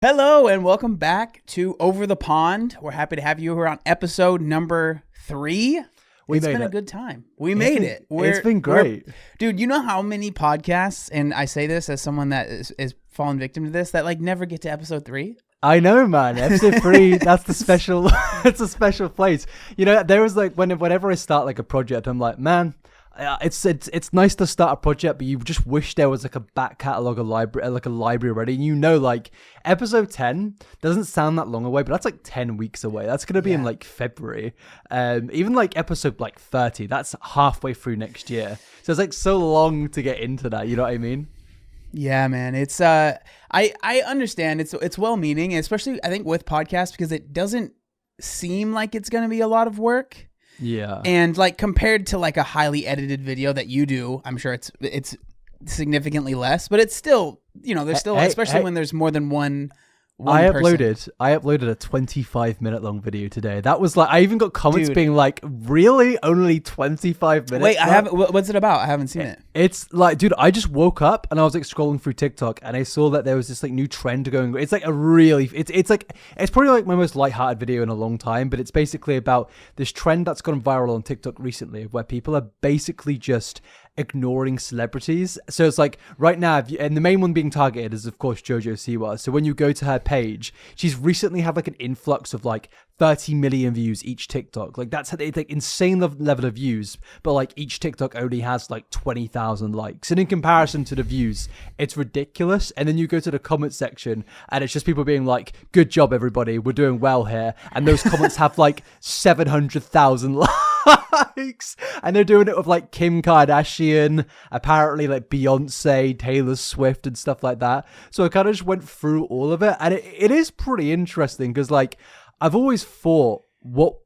Hello and welcome back to Over the Pond. We're happy to have you here on episode number 3. It's been a good time. We made it. It's been great. Dude, you know how many podcasts, and I say this as someone that is fallen victim to this, that like never get to episode 3? I know, man. Episode 3, that's the special, it's a special place. You know, there was like, whenever I start like a project, I'm like, man, it's nice to start a project, but you just wish there was like a back catalog, a library already. And you know, like episode 10 doesn't sound that long away, but that's like 10 weeks away. That's gonna be in like February. Even like episode like 30, that's halfway through next year. So it's like so long to get into that. You know what I mean? Yeah, man. It's I understand. It's well-meaning, especially I think with podcasts because it doesn't seem like it's gonna be a lot of work. Yeah. And like compared to like a highly edited video that you do, I'm sure it's significantly less, but it's still, you know, there's still, especially when there's more than one person. I uploaded a 25-minute long video today. That was like, I even got comments being like, really? Only 25 minutes? Wait, I haven't, what's it about? I haven't seen it. It's like, dude, I just woke up and I was like scrolling through TikTok and I saw that there was this like new trend going. It's like a really, it's probably like my most lighthearted video in a long time, but it's basically about this trend that's gone viral on TikTok recently where people are basically just ignoring celebrities. So it's like right now, and the main one being targeted is of course Jojo Siwa. So when you go to her page, she's recently had like an influx of like 30 million views each TikTok. Like that's it's like insane level of views, but like each TikTok only has like 20,000 likes. And in comparison to the views, it's ridiculous. And then you go to the comment section and it's just people being like, good job everybody, we're doing well here. And those comments have like 700,000 likes. And they're doing it with like Kim Kardashian, apparently like Beyonce, Taylor Swift and stuff like that. So I kind of just went through all of it. And it is pretty interesting because like, I've always thought what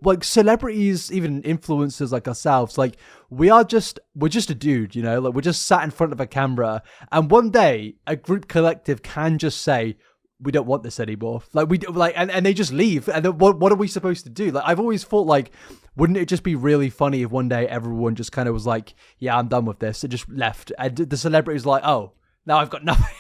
like celebrities, even influencers like ourselves, like we're just a dude, you know, like we're just sat in front of a camera and one day a group collective can just say, we don't want this anymore. Like we do, like, and they just leave. And then what are we supposed to do? Like, I've always thought like, wouldn't it just be really funny if one day everyone just kind of was like, yeah, I'm done with this. And just left. And the celebrity's like, oh, now I've got nothing.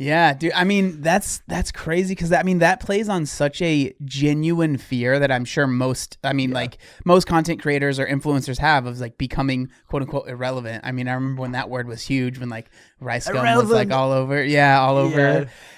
Yeah, dude. I mean, that's crazy because that plays on such a genuine fear that I'm sure most content creators or influencers have of like becoming quote unquote irrelevant. I mean, I remember when that word was huge when like rice gum was like all over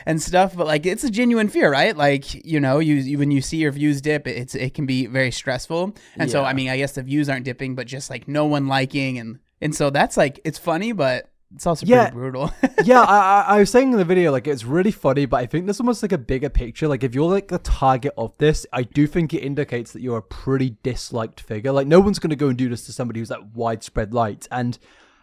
and stuff. But like, it's a genuine fear, right? Like, you know, when you see your views dip, it can be very stressful. And so, I mean, I guess the views aren't dipping, but just like no one liking and so that's like it's funny, but it's also pretty brutal. Yeah, I was saying in the video, like, it's really funny, but I think there's almost like a bigger picture. Like, if you're like the target of this, I do think it indicates that you're a pretty disliked figure. Like, no one's going to go and do this to somebody who's like widespread liked. And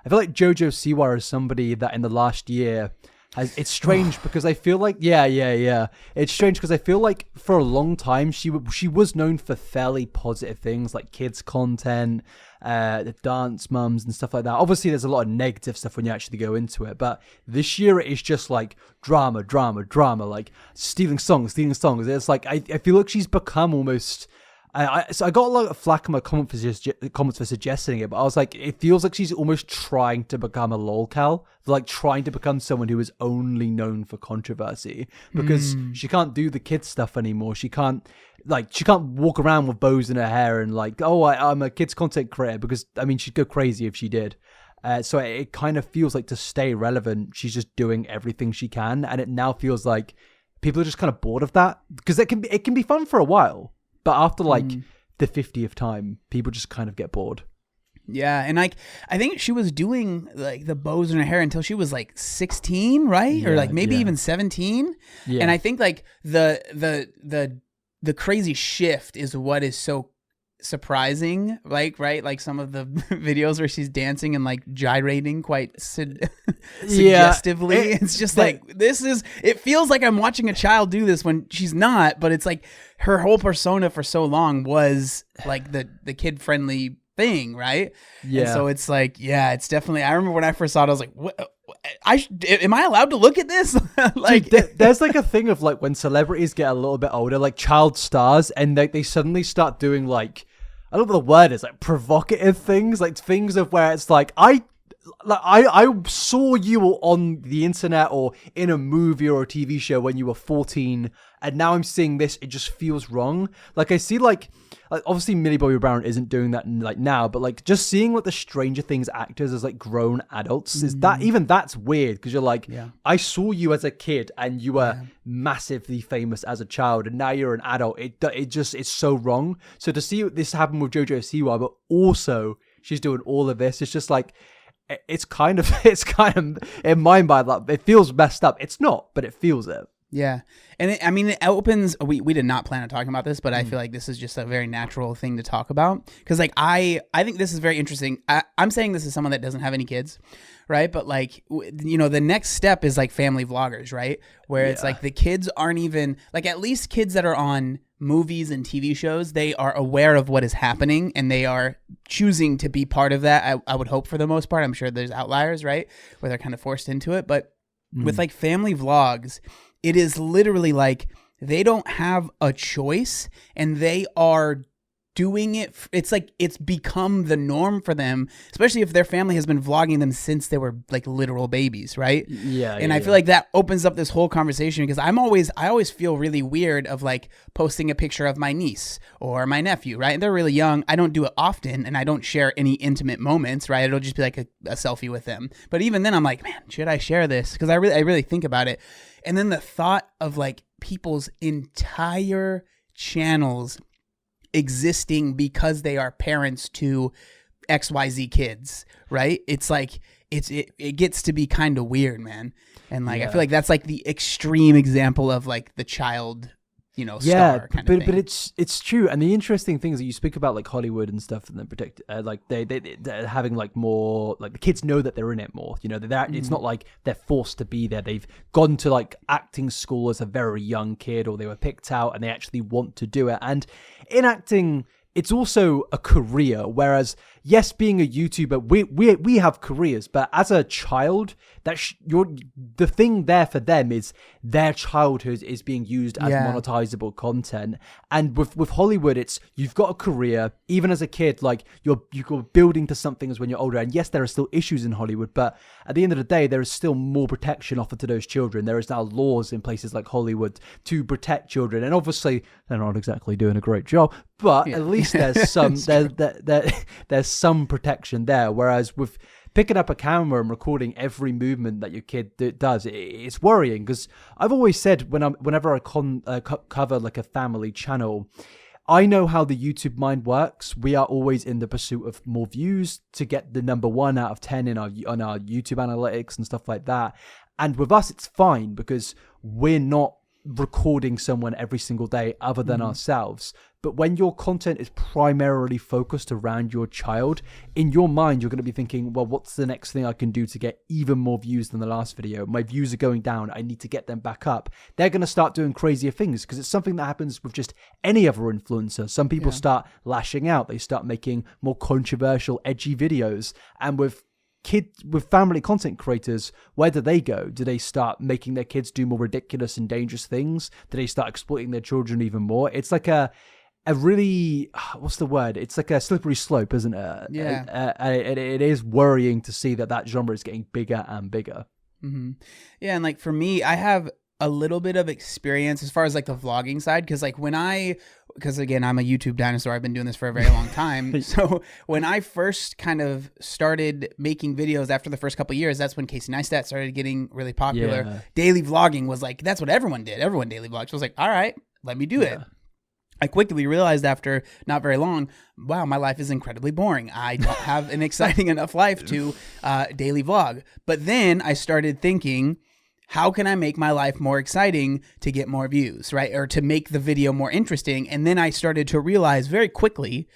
I feel like Jojo Siwa is somebody that in the last year it's strange because I feel like, it's strange because I feel like for a long time, she was known for fairly positive things like kids content, the dance mums and stuff like that. Obviously, there's a lot of negative stuff when you actually go into it. But this year, it is just like drama, like stealing songs. It's like, I feel like she's become almost... So I got a lot of flack in my comments for suggesting it, but I was like, it feels like she's almost trying to become a lolcow, like trying to become someone who is only known for controversy because she can't do the kids stuff anymore. She can't walk around with bows in her hair and like, oh, I'm a kids content creator because I mean, she'd go crazy if she did. So it kind of feels like to stay relevant, she's just doing everything she can, and it now feels like people are just kind of bored of that because it can be fun for a while. But after like the 50th time, people just kind of get bored. Yeah, and like I think she was doing like the bows in her hair until she was like 16, right? Yeah, or like maybe even 17. Yeah. And I think like the crazy shift is what is so surprising, like, right? Like some of the videos where she's dancing and like gyrating quite suggestively. It's just like, it feels like I'm watching a child do this when she's not, but it's like her whole persona for so long was like the kid friendly thing, right? Yeah. And so it's like, yeah, it's definitely, I remember when I first saw it, I was like, what? Am I allowed to look at this? Like, dude, there's like a thing of like when celebrities get a little bit older, like child stars, and they suddenly start doing like, I don't know what the word is, like provocative things, like things of where it's like, like I saw you on the internet or in a movie or a TV show when you were 14, and now I'm seeing this. It just feels wrong. Like I see like obviously Millie Bobby Brown isn't doing that like now, but like just seeing like the Stranger Things actors as like grown adults is that even that's weird, because you're like, I saw you as a kid and you were massively famous as a child, and now you're an adult. It's so wrong. So to see this happen with Jojo Siwa, but also she's doing all of this, it's just like it's kind of in my mind like it feels messed up. It's not, but it feels it. Yeah. And it opens, we did not plan on talking about this, but I feel like this is just a very natural thing to talk about. Cause like, I think this is very interesting. I'm saying this as someone that doesn't have any kids, right? But like, the next step is like family vloggers, right? Where it's like the kids aren't even, like at least kids that are on movies and TV shows, they are aware of what is happening and they are choosing to be part of that. I would hope for the most part. I'm sure there's outliers, right? Where they're kind of forced into it. But with like family vlogs, it is literally like they don't have a choice and they are doing it. It's like it's become the norm for them, especially if their family has been vlogging them since they were like literal babies, right? And I feel like that opens up this whole conversation, because I always feel really weird of like posting a picture of my niece or my nephew, right? And they're really young. I don't do it often and I don't share any intimate moments, right? It'll just be like a selfie with them. But even then I'm like, man, should I share this? Because I really think about it. And then the thought of like people's entire channels existing because they are parents to XYZ kids, right? It's like it gets to be kind of weird, man. And like I feel like that's like the extreme example of like the child, star kind of thing. But it's true. And the interesting thing is that you speak about like Hollywood and stuff, and then protect like they're having like more, like the kids know that they're in it more. It's not like they're forced to be there. They've gone to like acting school as a very young kid, or they were picked out and they actually want to do it. And in acting, it's also a career. Whereas, yes, being a YouTuber, we have careers, but as a child, the thing there for them is their childhood is being used as monetizable content. And with Hollywood, it's you've got a career. Even as a kid, like you're building to something as when you're older. And yes, there are still issues in Hollywood, but at the end of the day, there is still more protection offered to those children. There is now laws in places like Hollywood to protect children, and obviously they're not exactly doing a great job, but at least there's some there's some protection there. Whereas with picking up a camera and recording every movement that your kid does, it's worrying, because I've always said whenever I cover like a family channel, I know how the YouTube mind works. We are always in the pursuit of more views to get the number 1 out of 10 on our YouTube analytics and stuff like that. And with us, it's fine because we're not recording someone every single day other than ourselves. But when your content is primarily focused around your child, in your mind, you're going to be thinking, well, what's the next thing I can do to get even more views than the last video? My views are going down. I need to get them back up. They're going to start doing crazier things, because it's something that happens with just any other influencer. Some people start lashing out. They start making more controversial, edgy videos. And with family content creators, where do they go? Do they start making their kids do more ridiculous and dangerous things? Do they start exploiting their children even more? It's like a really, what's the word? It's like a slippery slope, isn't it? Yeah. It is worrying to see that genre is getting bigger and bigger. Mm-hmm. Yeah, and like for me, I have a little bit of experience as far as like the vlogging side, because like because again, I'm a YouTube dinosaur. I've been doing this for a very long time. So when I first kind of started making videos after the first couple of years, that's when Casey Neistat started getting really popular. Yeah. Daily vlogging was like, that's what everyone did. Everyone daily vlogged. So I was like, all right, let me do it. I quickly realized after not very long, wow, my life is incredibly boring. I don't have an exciting enough life to daily vlog. But then I started thinking, how can I make my life more exciting to get more views, right? Or to make the video more interesting. And then I started to realize very quickly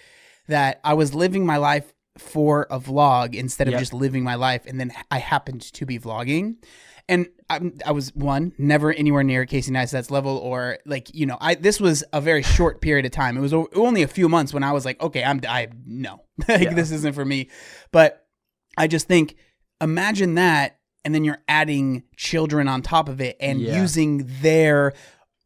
that I was living my life for a vlog instead of just living my life. And then I happened to be vlogging. And I was never anywhere near Casey Neistat's level, or like, this was a very short period of time. It was only a few months when I was like, okay, this isn't for me. But I just think, imagine that. And then you're adding children on top of it and using their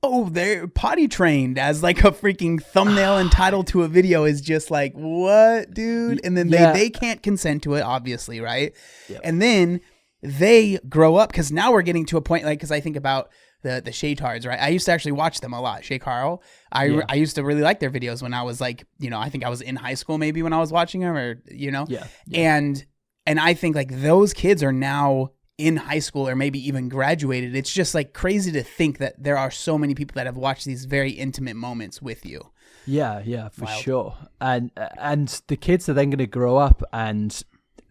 oh, they're potty trained as like a freaking thumbnail entitled to a video is just like, what, dude? And then they can't consent to it, obviously, right? Yep. And then they grow up, because now we're getting to a point, like, because I think about the Shaytards, right? I used to actually watch them a lot. Shay Carl. I used to really like their videos when I was like, you know, I think I was in high school maybe when I was watching them, or, you know? Yeah. And I think like those kids are now in high school or maybe even graduated. It's just like crazy to think that there are so many people that have watched these very intimate moments with you. Yeah, for sure. And the kids are then going to grow up, and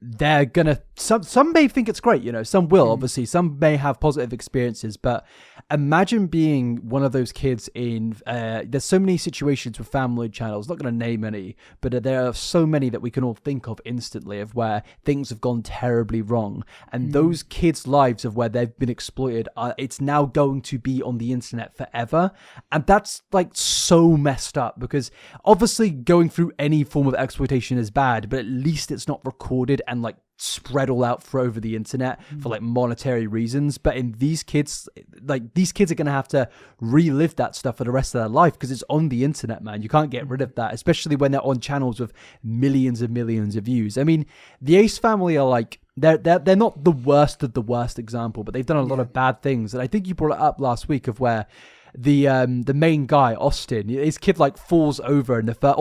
they're going to, some may think it's great, you know, some will, obviously, some may have positive experiences, but imagine being one of those kids in, there's so many situations with family channels, not going to name any, but there are so many that we can all think of instantly of where things have gone terribly wrong. And those kids' lives of where they've been exploited, it's now going to be on the internet forever. And that's like so messed up, because obviously going through any form of exploitation is bad, but at least it's not recorded and like spread all out for over the internet for like monetary reasons. But in these kids, like these kids are going to have to relive that stuff for the rest of their life, because it's on the internet, man. You can't get rid of that, especially when they're on channels with millions and millions of views. I mean, the Ace family are like, they're not the worst of the worst example, but they've done a lot of bad things. And I think you brought it up last week of where the main guy, Austin, his kid like falls over in the first,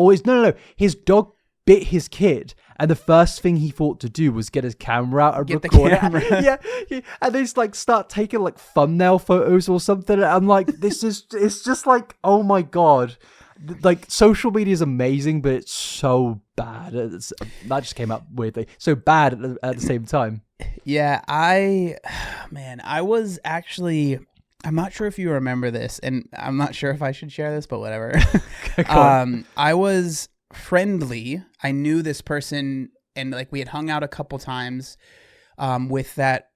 his dog bit his kid, and the first thing he thought to do was get his camera out and record it. Yeah, and they just like start taking like thumbnail photos or something. And I'm like, it's just like, oh my god, like social media is amazing, but it's so bad. That just came out weirdly, so bad at the same time. Yeah, I was actually, I'm not sure if you remember this, and I'm not sure if I should share this, but whatever. I was friendly. I knew this person, and like we had hung out a couple times with that,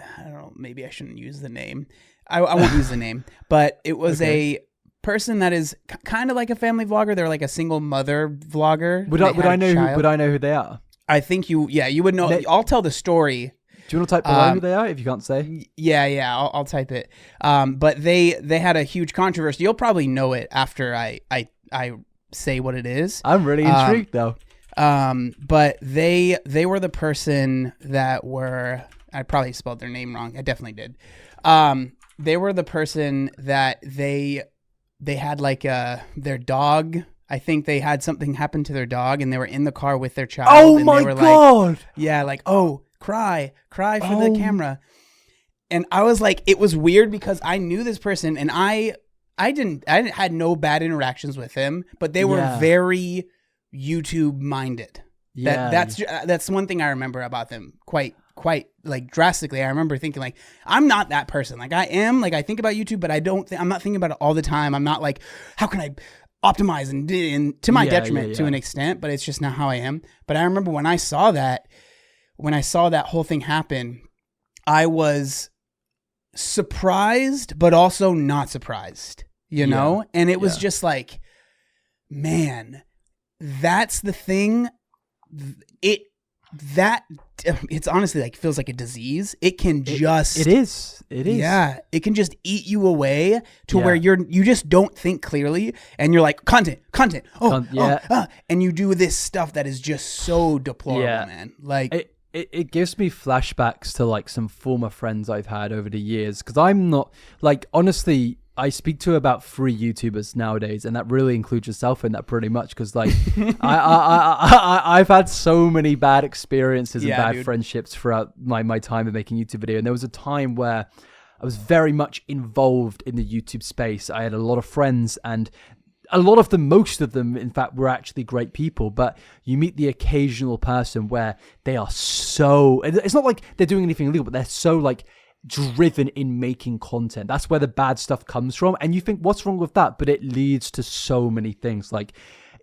I don't know, maybe I shouldn't use the name. I won't use the name, but it was a person that is kind of like a family vlogger. They're like a single mother vlogger. Would I know who they are? I think you would know. I'll tell the story. Do you want to type below who they are if you can't say? Yeah, I'll type it. But they had a huge controversy. You'll probably know it after I say what it is. I'm really intrigued though. But they were the person that were, I probably spelled their name wrong. I definitely did. They were the person that they had like their dog. I think they had something happen to their dog, and they were in the car with their child. Oh and my they were god! Like, yeah, like, oh, cry for the camera. And I was like, it was weird because I knew this person, and I had no bad interactions with him, but they were very YouTube minded. Yeah, that's one thing I remember about them quite like drastically. I remember thinking like, I'm not that person. Like I am, like I think about YouTube, but I'm not thinking about it all the time. I'm not like, how can I optimize and to my detriment to an extent, but it's just not how I am. But I remember when I saw that whole thing happen, I was surprised, but also not surprised, you know? And it was just like, man, that's the thing. It's honestly like feels like a disease. It can just it is yeah, it can just eat you away to where you just don't think clearly, and you're like content and you do this stuff that is just so deplorable, man. Like it gives me flashbacks to like some former friends I've had over the years, because I'm not like, honestly, I speak to about 3 YouTubers nowadays, and that really includes yourself in that pretty much, because like I've had so many bad experiences and bad friendships throughout my time of making YouTube video. And there was a time where I was very much involved in the YouTube space. I had a lot of friends, and a lot of them, most of them, in fact, were actually great people. But you meet the occasional person where they are so, it's not like they're doing anything illegal, but they're so like driven in making content. That's where the bad stuff comes from, and you think, what's wrong with that? But it leads to so many things, like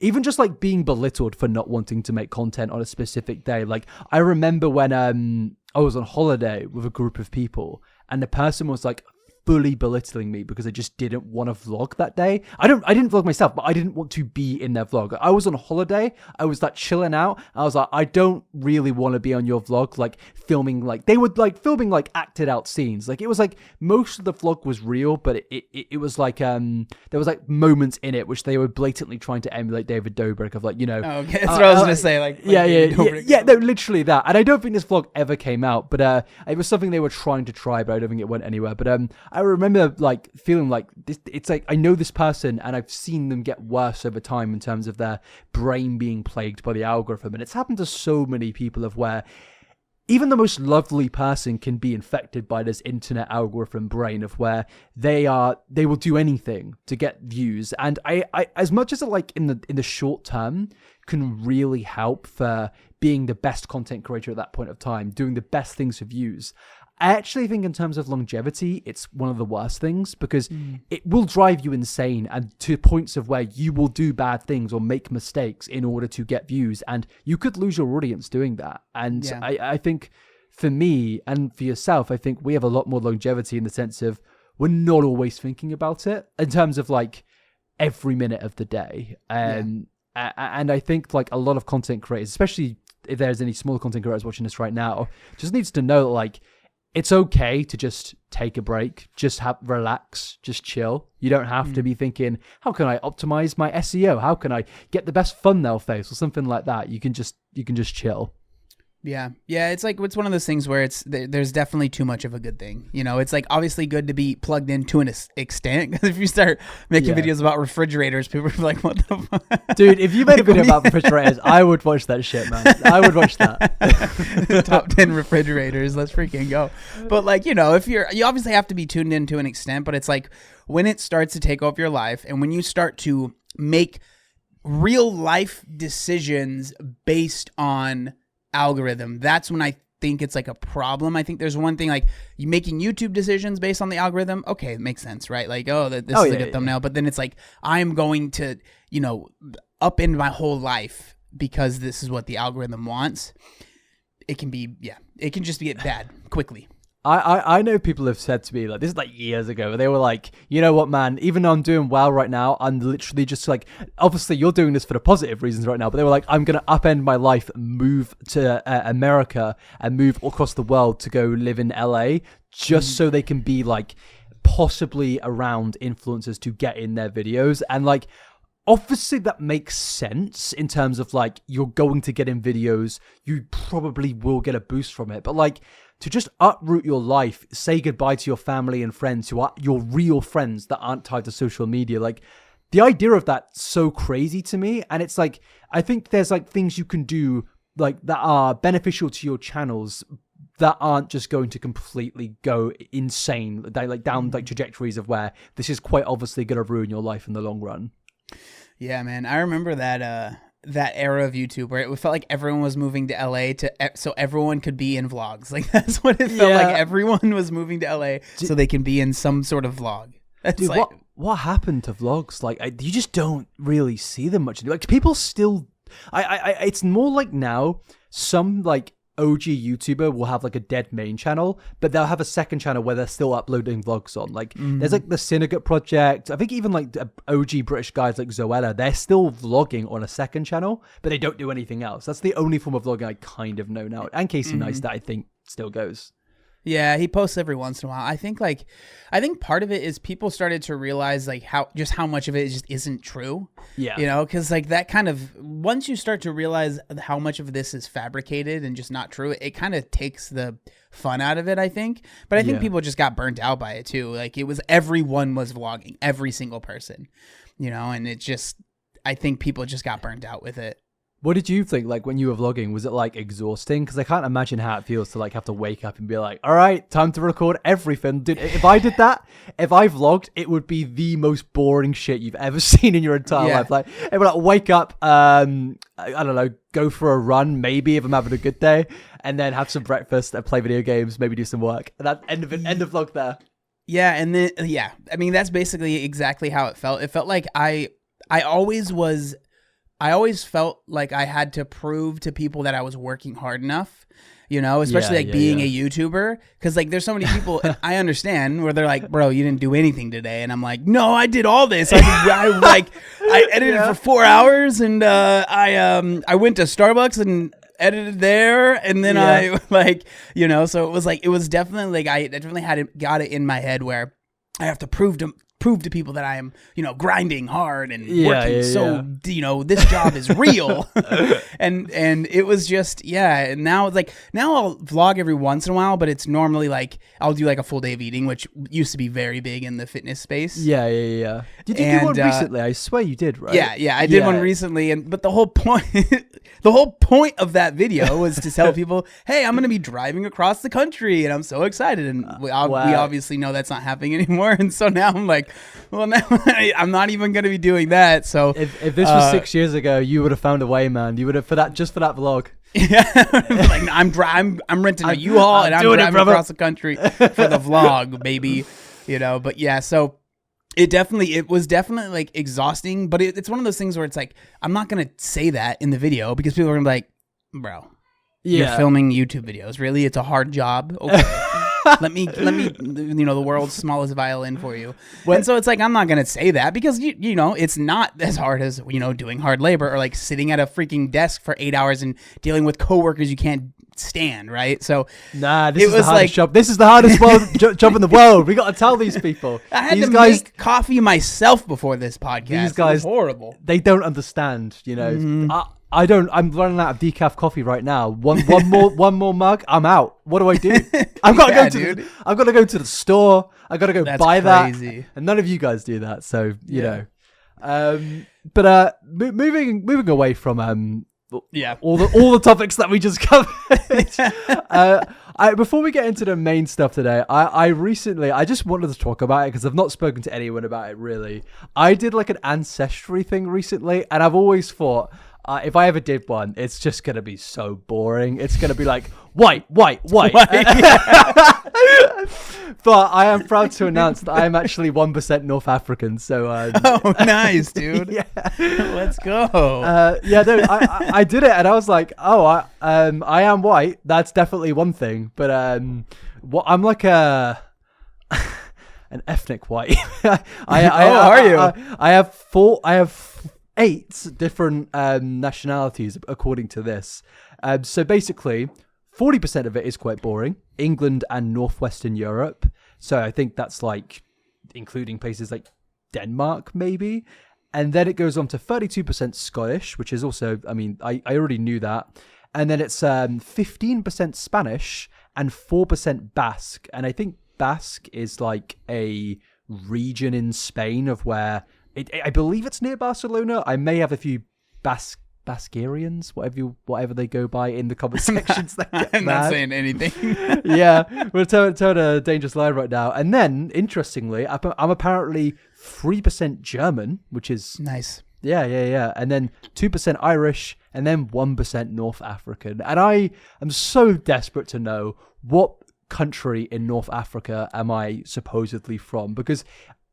even just like being belittled for not wanting to make content on a specific day. Like I remember when I was on holiday with a group of people, and the person was like fully belittling me because I just didn't want to vlog that day. I didn't vlog myself, but I didn't want to be in their vlog. I was on holiday. I was like chilling out. I was like, I don't really want to be on your vlog, like filming, like they would like filming like acted out scenes. Like it was like most of the vlog was real, but it was like there was like moments in it which they were blatantly trying to emulate David Dobrik of like, you know. Oh, okay, that's what I was gonna say. Like no, literally that. And I don't think this vlog ever came out, but it was something they were trying to try, but I don't think it went anywhere. But I remember like feeling like this. It's like I know this person, and I've seen them get worse over time in terms of their brain being plagued by the algorithm, and it's happened to so many people of where even the most lovely person can be infected by this internet algorithm brain of where they will do anything to get views. And I as much as it like in the short term can really help for being the best content creator at that point of time, doing the best things for views, I actually think in terms of longevity, it's one of the worst things because it will drive you insane and to points of where you will do bad things or make mistakes in order to get views. And you could lose your audience doing that. And I think for me and for yourself, I think we have a lot more longevity in the sense of we're not always thinking about it in terms of like every minute of the day. And I think like a lot of content creators, especially if there's any small content creators watching this right now, just needs to know like, it's okay to just take a break, just relax, just chill. You don't have to be thinking, how can I optimize my SEO? How can I get the best thumbnail face or something like that? You can just chill. Yeah. It's like, it's one of those things where there's definitely too much of a good thing. You know, it's like obviously good to be plugged in to an extent. Because if you start making videos about refrigerators, people are like, what the fuck? Dude, if you made a video about refrigerators, I would watch that shit, man. I would watch that. Top 10 refrigerators. Let's freaking go. But like, you know, you obviously have to be tuned in to an extent, but it's like when it starts to take over your life and when you start to make real life decisions based on algorithm, that's when I think it's like a problem. I think there's one thing like you making YouTube decisions based on the algorithm. Okay, it makes sense, right? Like, this is a good thumbnail. But then it's like I'm going to, you know, upend my whole life because this is what the algorithm wants. It can be, it can just get bad quickly. I know people have said to me, like, this is like years ago, but they were like, you know what, man, even though I'm doing well right now, I'm literally just like, obviously you're doing this for the positive reasons right now, but they were like, I'm going to upend my life, move to America and move across the world to go live in LA just so they can be like possibly around influencers to get in their videos. And like, obviously that makes sense in terms of like, you're going to get in videos, you probably will get a boost from it, but like, to just uproot your life, say goodbye to your family and friends who are your real friends that aren't tied to social media. Like the idea of that's so crazy to me. And it's like, I think there's like things you can do like that are beneficial to your channels that aren't just going to completely go insane, like down like trajectories of where this is quite obviously going to ruin your life in the long run. Yeah, man. I remember that era of YouTube where it felt like everyone was moving to LA so everyone could be in vlogs. Like that's what it felt like. Everyone was moving to LA so they can be in some sort of vlog. Dude, like, what happened to vlogs? Like you just don't really see them much. Like people still, it's more like now some like OG YouTuber will have like a dead main channel, but they'll have a second channel where they're still uploading vlogs on. Like there's like the Syndicate Project. I think even like OG British guys like Zoella, they're still vlogging on a second channel, but they don't do anything else. That's the only form of vlogging I kind of know now. And Casey Neistat, I think, still goes. Yeah, he posts every once in a while. I think part of it is people started to realize like how much of it just isn't true. Yeah. You know, because like that kind of, once you start to realize how much of this is fabricated and just not true, it kind of takes the fun out of it, I think. But I think people just got burnt out by it too. Like everyone was vlogging, every single person, you know, and it just, I think people just got burnt out with it. What did you think, like, when you were vlogging? Was it, like, exhausting? Because I can't imagine how it feels to, like, have to wake up and be like, all right, time to record everything. Dude, if I did that, if I vlogged, it would be the most boring shit you've ever seen in your entire life. Like, it would, like, wake up, I don't know, go for a run, maybe, if I'm having a good day, and then have some breakfast and play video games, maybe do some work. And that end of vlog there. Yeah, and then, I mean, that's basically exactly how it felt. It felt like I always felt like I had to prove to people that I was working hard enough, you know, especially Yeah, like being yeah. a YouTuber. Cause like there's so many people and I understand where they're like, bro, you didn't do anything today. And I'm like, no, I did all this. I edited for 4 hours and I went to Starbucks and edited there and then I like, you know, so it was definitely like I definitely got it in my head where I have to prove to people that I am, you know, grinding hard and working you know, this job is real. and it was just, and now it's like, now I'll vlog every once in a while, but it's normally like, I'll do like a full day of eating, which used to be very big in the fitness space. Yeah. Did you do one recently? I swear you did, right? Yeah, I did one recently, but the whole point, of that video was to tell people, hey, I'm going to be driving across the country, and I'm so excited, and we obviously know that's not happening anymore, and so now I'm like, well, now I'm not even going to be doing that. So if this was 6 years ago, you would have found a way, man. You would have for that vlog. Yeah, like I'm renting a U-Haul and I'm driving across the country for the vlog, baby. You know, but yeah, so it was definitely like exhausting, but it's one of those things where it's like I'm not gonna say that in the video because people are gonna be like, bro, you're filming YouTube videos. Really, it's a hard job. Okay. let me you know, the world's smallest violin for you. And so it's like I'm not gonna say that because you know it's not as hard as, you know, doing hard labor or like sitting at a freaking desk for 8 hours and dealing with coworkers you can't stand, right? So this is the hardest job. This is the hardest job in the world. We got to tell these people. I had to make coffee myself before this podcast. These guys, horrible. They don't understand, you know. I don't. I'm running out of decaf coffee right now. One more mug. I'm out. What do I do? I've got to go to the store. I got to go buy crazy. That. And none of you guys do that. So you know. But moving away from all the topics that we just covered. Before we get into the main stuff today, I just wanted to talk about it because I've not spoken to anyone about it really. I did like an ancestry thing recently, and I've always thought, if I ever did one, it's just going to be so boring. It's going to be like, white. But I am proud to announce that I am actually 1% North African. So, oh, nice, dude. Yeah. Let's go. I did it and I was like, I am white. That's definitely one thing. But I'm like an ethnic white. Are you? I have 8 different nationalities according to this. So basically, 40% of it is quite boring. England and Northwestern Europe. So I think that's like including places like Denmark, maybe. And then it goes on to 32% Scottish, which is also, I mean, I already knew that. And then it's 15% Spanish and 4% Basque. And I think Basque is like a region in Spain of where I believe it's near Barcelona. I may have a few Basquarians, whatever they go by in the comment sections. I'm not saying anything. Yeah, we're towing a dangerous line right now. And then, interestingly, I'm apparently 3% German, which is nice. Yeah. And then 2% Irish, and then 1% North African. And I am so desperate to know what country in North Africa am I supposedly from, because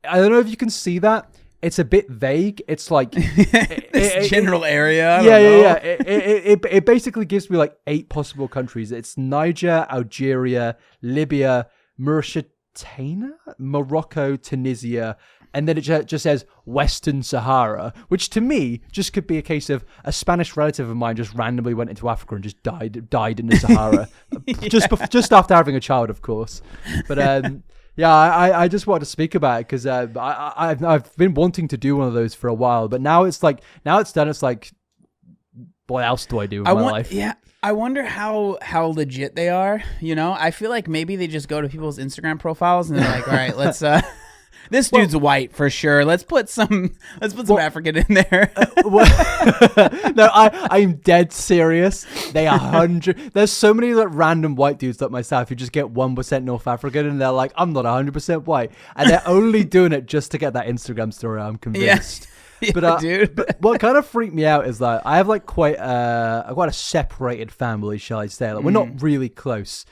I don't know if you can see that. It's a bit vague. It's like this general area. Yeah. It basically gives me like 8 possible countries. It's Niger, Algeria, Libya, Mauritania, Morocco, Tunisia, and then it just says Western Sahara, which to me just could be a case of a Spanish relative of mine just randomly went into Africa and just died in the Sahara, just after having a child, of course. But yeah, I just wanted to speak about it because I've been wanting to do one of those for a while, but now it's done. It's like, what else do I do with my life? Yeah, I wonder how legit they are. You know, I feel like maybe they just go to people's Instagram profiles and they're like, all right, let's. This dude's white for sure. Let's put some African in there. No, I'm dead serious. They are 100. There's so many like random white dudes like myself who just get 1% North African, and they're like, I'm not 100% white, and they're only doing it just to get that Instagram story. I'm convinced. Yeah, but dude. But what kind of freaked me out is that I have like quite a separated family, shall I say? Like, we're not really close,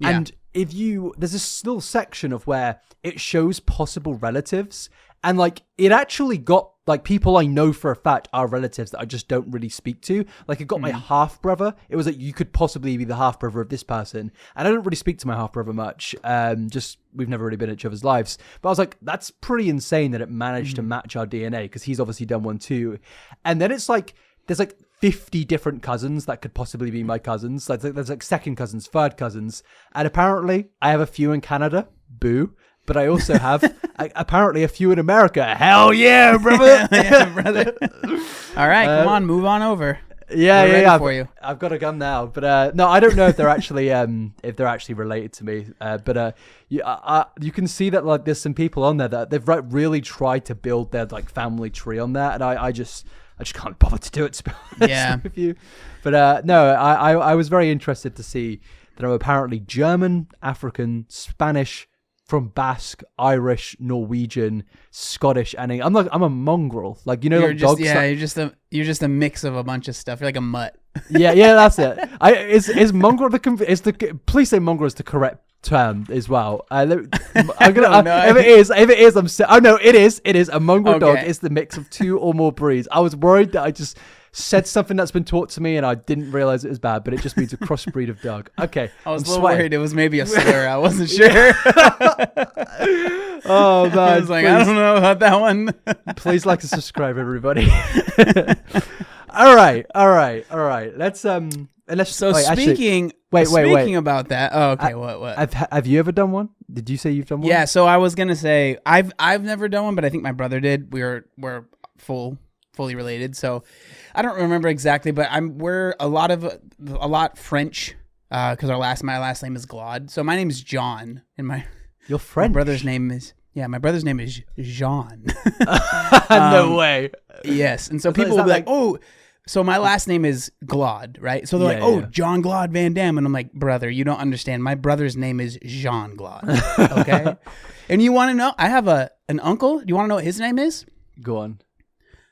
and there's this little section of where it shows possible relatives, and like it actually got like people I know for a fact are relatives that I just don't really speak to. Like I got my half brother. It was like you could possibly be the half brother of this person, and I don't really speak to my half brother much. Just we've never really been in each other's lives. But I was like, that's pretty insane that it managed to match our DNA, because he's obviously done one too. And then it's like there's like 50 different cousins that could possibly be my cousins. Like there's like second cousins, third cousins, and apparently I have a few in Canada. Boo. But I also have apparently a few in America. Hell yeah, brother! Yeah, brother. All right, come on, move on over. Yeah. For you. I've got a gun now, but no, I don't know if they're actually related to me. But you can see that like there's some people on there that they've really tried to build their like family tree on that, and I just can't bother to do it. To be honest with you, but no, I was very interested to see that I'm apparently German, African, Spanish, from Basque, Irish, Norwegian, Scottish, and I'm a mongrel. Like, you know, you're like just, dogs. Yeah, you're just a mix of a bunch of stuff. You're like a mutt. Yeah, that's it. Is mongrel please say mongrel is the correct term as well. If it is, it is a mongrel dog. It's the mix of two or more breeds. I was worried that I just said something that's been taught to me and I didn't realize it was bad, but it just means a crossbreed of dog. Okay. I was a little worried it was maybe a slur. I wasn't sure. Oh man. I was like, I don't know about that one. Please like and subscribe, everybody. All right. Let's speaking about that. Oh, okay. What? Have you ever done one? Did you say you've done one? Yeah. So I was gonna say I've never done one, but I think my brother did. We're fully related. So I don't remember exactly, but we're a lot French because my last name is Glaude. So my name is John, and you're French. My brother's name is Jean. No way. Yes, and so people will be like, oh. So my last name is Glaude, right? So they're like, John Glaude Van Damme. And I'm like, brother, you don't understand. My brother's name is Jean Glaude, okay? And you want to know? I have an uncle. Do you want to know what his name is? Go on.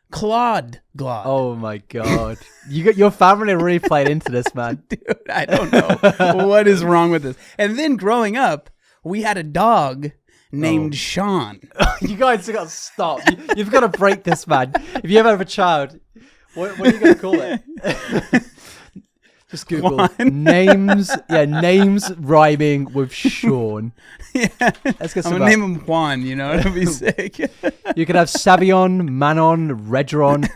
Claude Glaude. Oh, my God. Your family really played into this, man. Dude, I don't know what is wrong with this. And then growing up, we had a dog named Sean. You guys got to stop. You've got to break this, man. If you ever have a child... What are you going to call it? Just Google Juan. names rhyming with Sean. Yeah. Let's get I'm going to name him Juan, you know, it'll be sick. You could have Savion, Manon, Redron,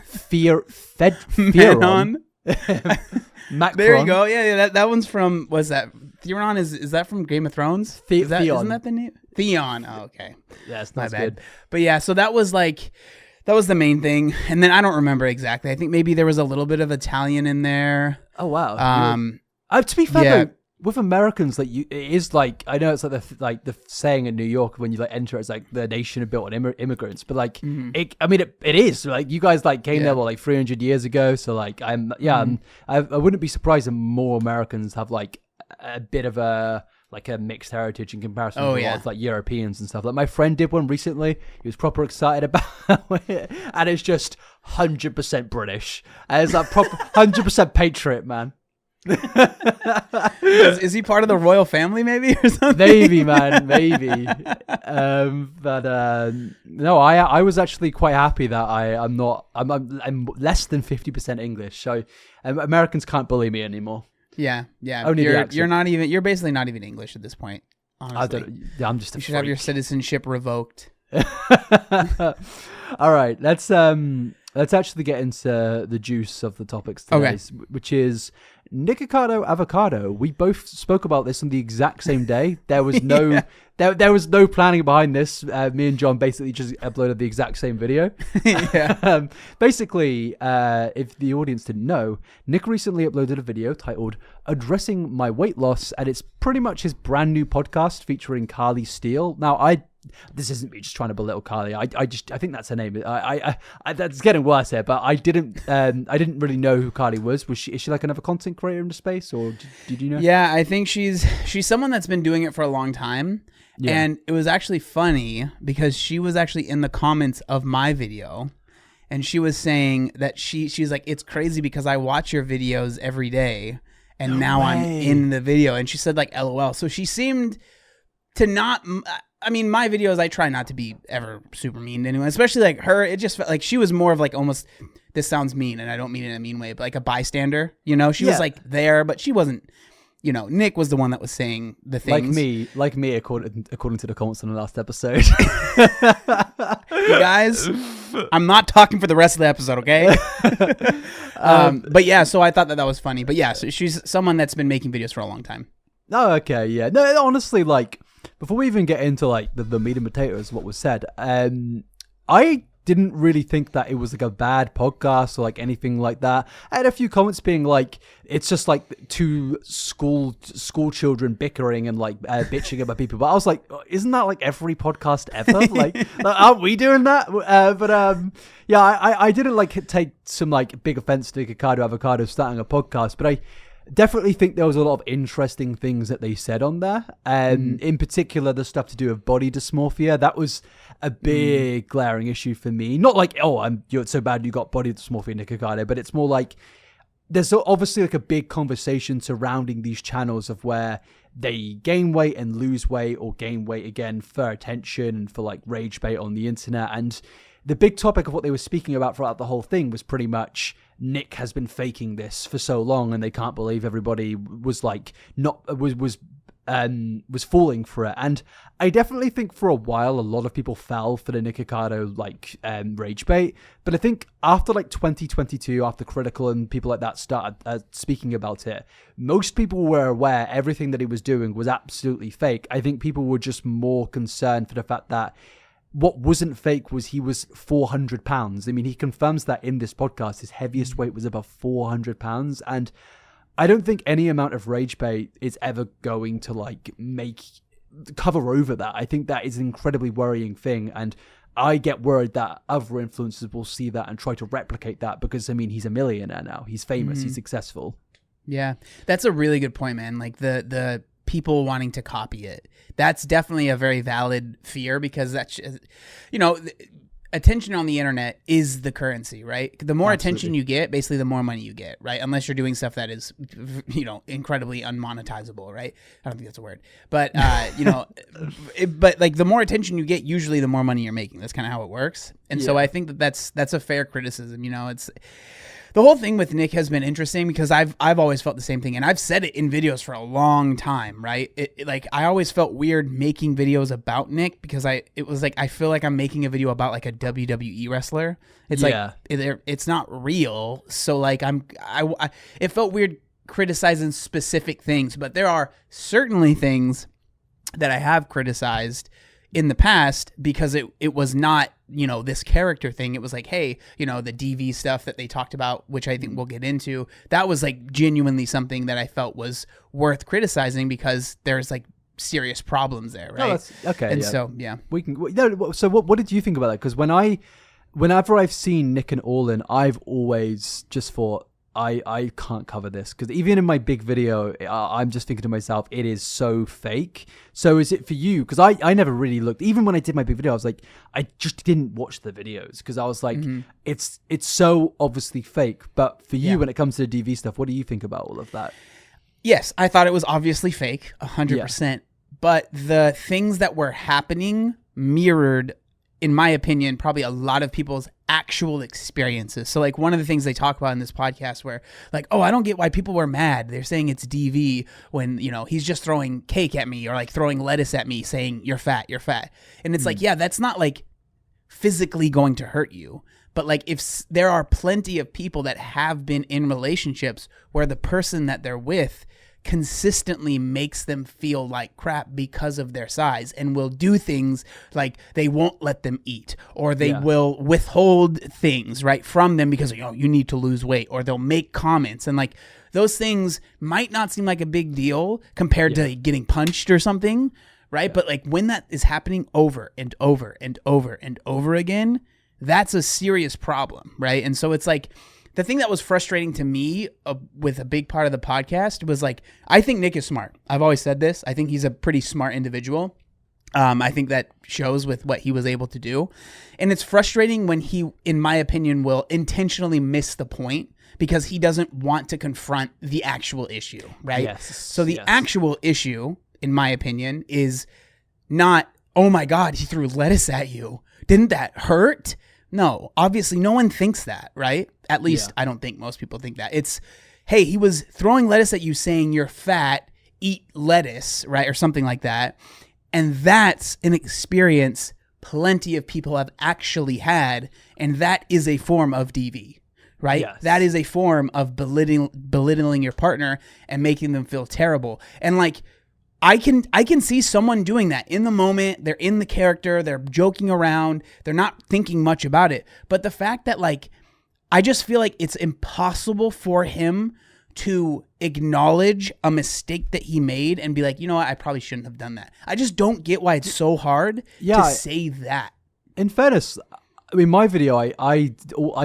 Manon. Macron. There you go. Yeah, that one's from, what's that? Theron, is that from Game of Thrones? Theon. Isn't that the name? Theon. Oh, okay. Yeah, it's not not bad. good. But yeah, so that was the main thing. And then I don't remember exactly. I think maybe there was a little bit of Italian in there. Oh, wow. To be fair, though, with Americans, like it is like, I know it's like the saying in New York when you like enter, it's like the nation built on immigrants, but like it is like you guys like came there like 300 years ago. So like I wouldn't be surprised if more Americans have like a bit of a mixed heritage in comparison to a lot of like Europeans and stuff. Like my friend did one recently. He was proper excited about it, and it's just 100% British. And it's like proper 100% patriot, man. Is he part of the royal family maybe or something? Maybe, man, maybe. No, I was actually quite happy that I'm less than 50% English. So Americans can't bully me anymore. Yeah. Only you're basically not even English at this point. Honestly, I'm just. You should have your citizenship revoked. All right, let's actually get into the juice of the topics today, which is Nikocado Avocado. We both spoke about this on the exact same day. There was no there was no planning behind this. Me and John basically just uploaded the exact same video. Basically, if the audience didn't know, Nick recently uploaded a video titled "Addressing My Weight Loss," and it's pretty much his brand new podcast featuring Carly Steele. Now, this isn't me just trying to belittle Carly. I think that's her name. I that's getting worse here. But I didn't really know who Carly was. Is she like another content creator in the space, or did you know? Yeah, I think she's someone that's been doing it for a long time. Yeah. And it was actually funny because she was actually in the comments of my video, and she was saying that she's like, it's crazy because I watch your videos every day, and now I'm in the video. And she said like, LOL. So she seemed to not. I mean, my videos, I try not to be ever super mean to anyone, especially like her. It just felt like she was more of like almost, this sounds mean and I don't mean it in a mean way, but like a bystander, you know, she was like there, but she wasn't, you know, Nick was the one that was saying the things. Like me, according to the comments on the last episode. You guys, I'm not talking for the rest of the episode, okay? But yeah, so I thought that was funny. But yeah, so she's someone that's been making videos for a long time. Oh, okay, yeah. No, honestly, like, before we even get into like the meat and potatoes, what was said, I didn't really think that it was like a bad podcast or like anything like that. I had a few comments being like, it's just like two school children bickering and like bitching about people. But I was like, isn't that like every podcast ever? like aren't we doing that? Yeah, I didn't like take some like big offense to Nikocado Avocado starting a podcast, but I definitely think there was a lot of interesting things that they said on there. In particular, the stuff to do with body dysmorphia. That was a big glaring issue for me. Not like, you're so bad you got body dysmorphia, Nikocado, but it's more like there's obviously like a big conversation surrounding these channels of where they gain weight and lose weight or gain weight again for attention and for like rage bait on the internet. And the big topic of what they were speaking about throughout the whole thing was pretty much Nick has been faking this for so long and they can't believe everybody was like was falling for it. And I definitely think for a while a lot of people fell for the Nikocado like rage bait, but I think after like 2022, after Critical and people like that started speaking about it, most people were aware everything that he was doing was absolutely fake. I think people were just more concerned for the fact that what wasn't fake was he was 400 pounds. I mean, he confirms that in this podcast. His heaviest weight was above 400 pounds. And I don't think any amount of rage bait is ever going to like cover over that. I think that is an incredibly worrying thing. And I get worried that other influencers will see that and try to replicate that because, I mean, he's a millionaire now. He's famous. He's successful. Yeah. That's a really good point, man. Like the people wanting to copy it. That's definitely a very valid fear because that's, you know, attention on the internet is the currency, right? The more attention you get, basically the more money you get, right? Unless you're doing stuff that is, you know, incredibly unmonetizable, right? I don't think that's a word, but, you know, but like the more attention you get, usually the more money you're making. That's kind of how it works. And so I think that that's a fair criticism. You know, it's, the whole thing with Nick has been interesting because I've always felt the same thing, and I've said it in videos for a long time, right? Like I always felt weird making videos about Nick because it was like I feel like I'm making a video about like a WWE wrestler. It's like it's not real, so like it felt weird criticizing specific things, but there are certainly things that I have criticized in the past because it was not, you know, this character thing. It was like, hey, you know, the DV stuff that they talked about, which I think we'll get into, that was like genuinely something that I felt was worth criticizing because there's like serious problems there, right? Oh, that's, okay. And so, yeah. We can. No, so what did you think about that? Because whenever I've seen Nick and Orlin, I've always just thought, I can't cover this because even in my big video, I'm just thinking to myself, it is so fake. So is it for you? Because I never really looked. Even when I did my big video, I was like, I just didn't watch the videos because I was like, it's so obviously fake. But for you, when it comes to the DV stuff, what do you think about all of that? Yes, I thought it was obviously fake, 100%. But the things that were happening mirrored, in my opinion, probably a lot of people's actual experiences. So like one of the things they talk about in this podcast where like, oh, I don't get why people were mad. They're saying it's DV when, you know, he's just throwing cake at me or like throwing lettuce at me saying you're fat. And it's like, yeah, that's not like physically going to hurt you. But like if there are plenty of people that have been in relationships where the person that they're with consistently makes them feel like crap because of their size and will do things like they won't let them eat or they will withhold things right from them because, you know, you need to lose weight, or they'll make comments and like those things might not seem like a big deal compared to getting punched or something, right? But like when that is happening over and over and over and over again, that's a serious problem, right? And so it's like the thing that was frustrating to me with a big part of the podcast was like, I think Nick is smart. I've always said this. I think he's a pretty smart individual. I think that shows with what he was able to do. And it's frustrating when he, in my opinion, will intentionally miss the point because he doesn't want to confront the actual issue, right? Yes. So the actual issue, in my opinion, is not, oh my God, he threw lettuce at you. Didn't that hurt? No, obviously no one thinks that, right? At least I don't think most people think that. It's, hey, he was throwing lettuce at you saying you're fat, eat lettuce, right? Or something like that. And that's an experience plenty of people have actually had. And that is a form of DV, right? Yes. That is a form of belittling your partner and making them feel terrible. And like, I can see someone doing that in the moment. They're in the character. They're joking around. They're not thinking much about it. But the fact that like, I just feel like it's impossible for him to acknowledge a mistake that he made and be like, you know what, I probably shouldn't have done that. I just don't get why it's so hard to say that. In fairness, I mean, my video, I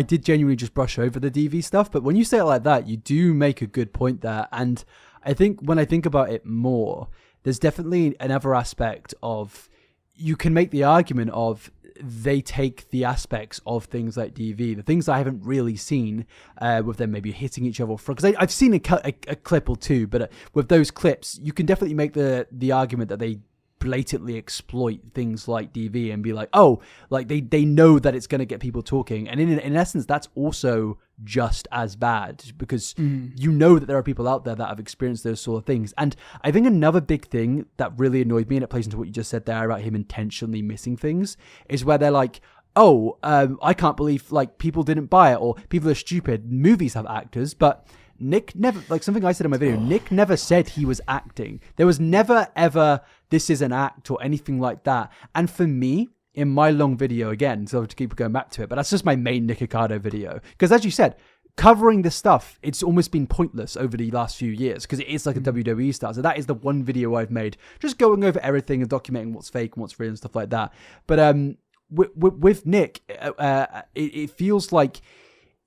did genuinely just brush over the DV stuff. But when you say it like that, you do make a good point there. And I think when I think about it more, there's definitely another aspect of, you can make the argument of, they take the aspects of things like DV, the things I haven't really seen, with them maybe hitting each other. Because I've seen a clip or two, but with those clips, you can definitely make the argument that they blatantly exploit things like DV and be like, oh, like they know that it's going to get people talking. And in essence, that's also just as bad, because you know that there are people out there that have experienced those sort of things. And I think another big thing that really annoyed me, and it plays into what you just said there about him intentionally missing things, is where they're like, oh, I can't believe like people didn't buy it, or people are stupid. Movies have actors, but Nick never, like something I said in my video, Nick never said he was acting. There was never, ever, this is an act or anything like that. And for me, in my long video, again, so to keep going back to it, but that's just my main Nikocado video. Because as you said, covering this stuff, it's almost been pointless over the last few years, because it is like a WWE style. So that is the one video I've made, just going over everything and documenting what's fake and what's real and stuff like that. But with Nick, it feels like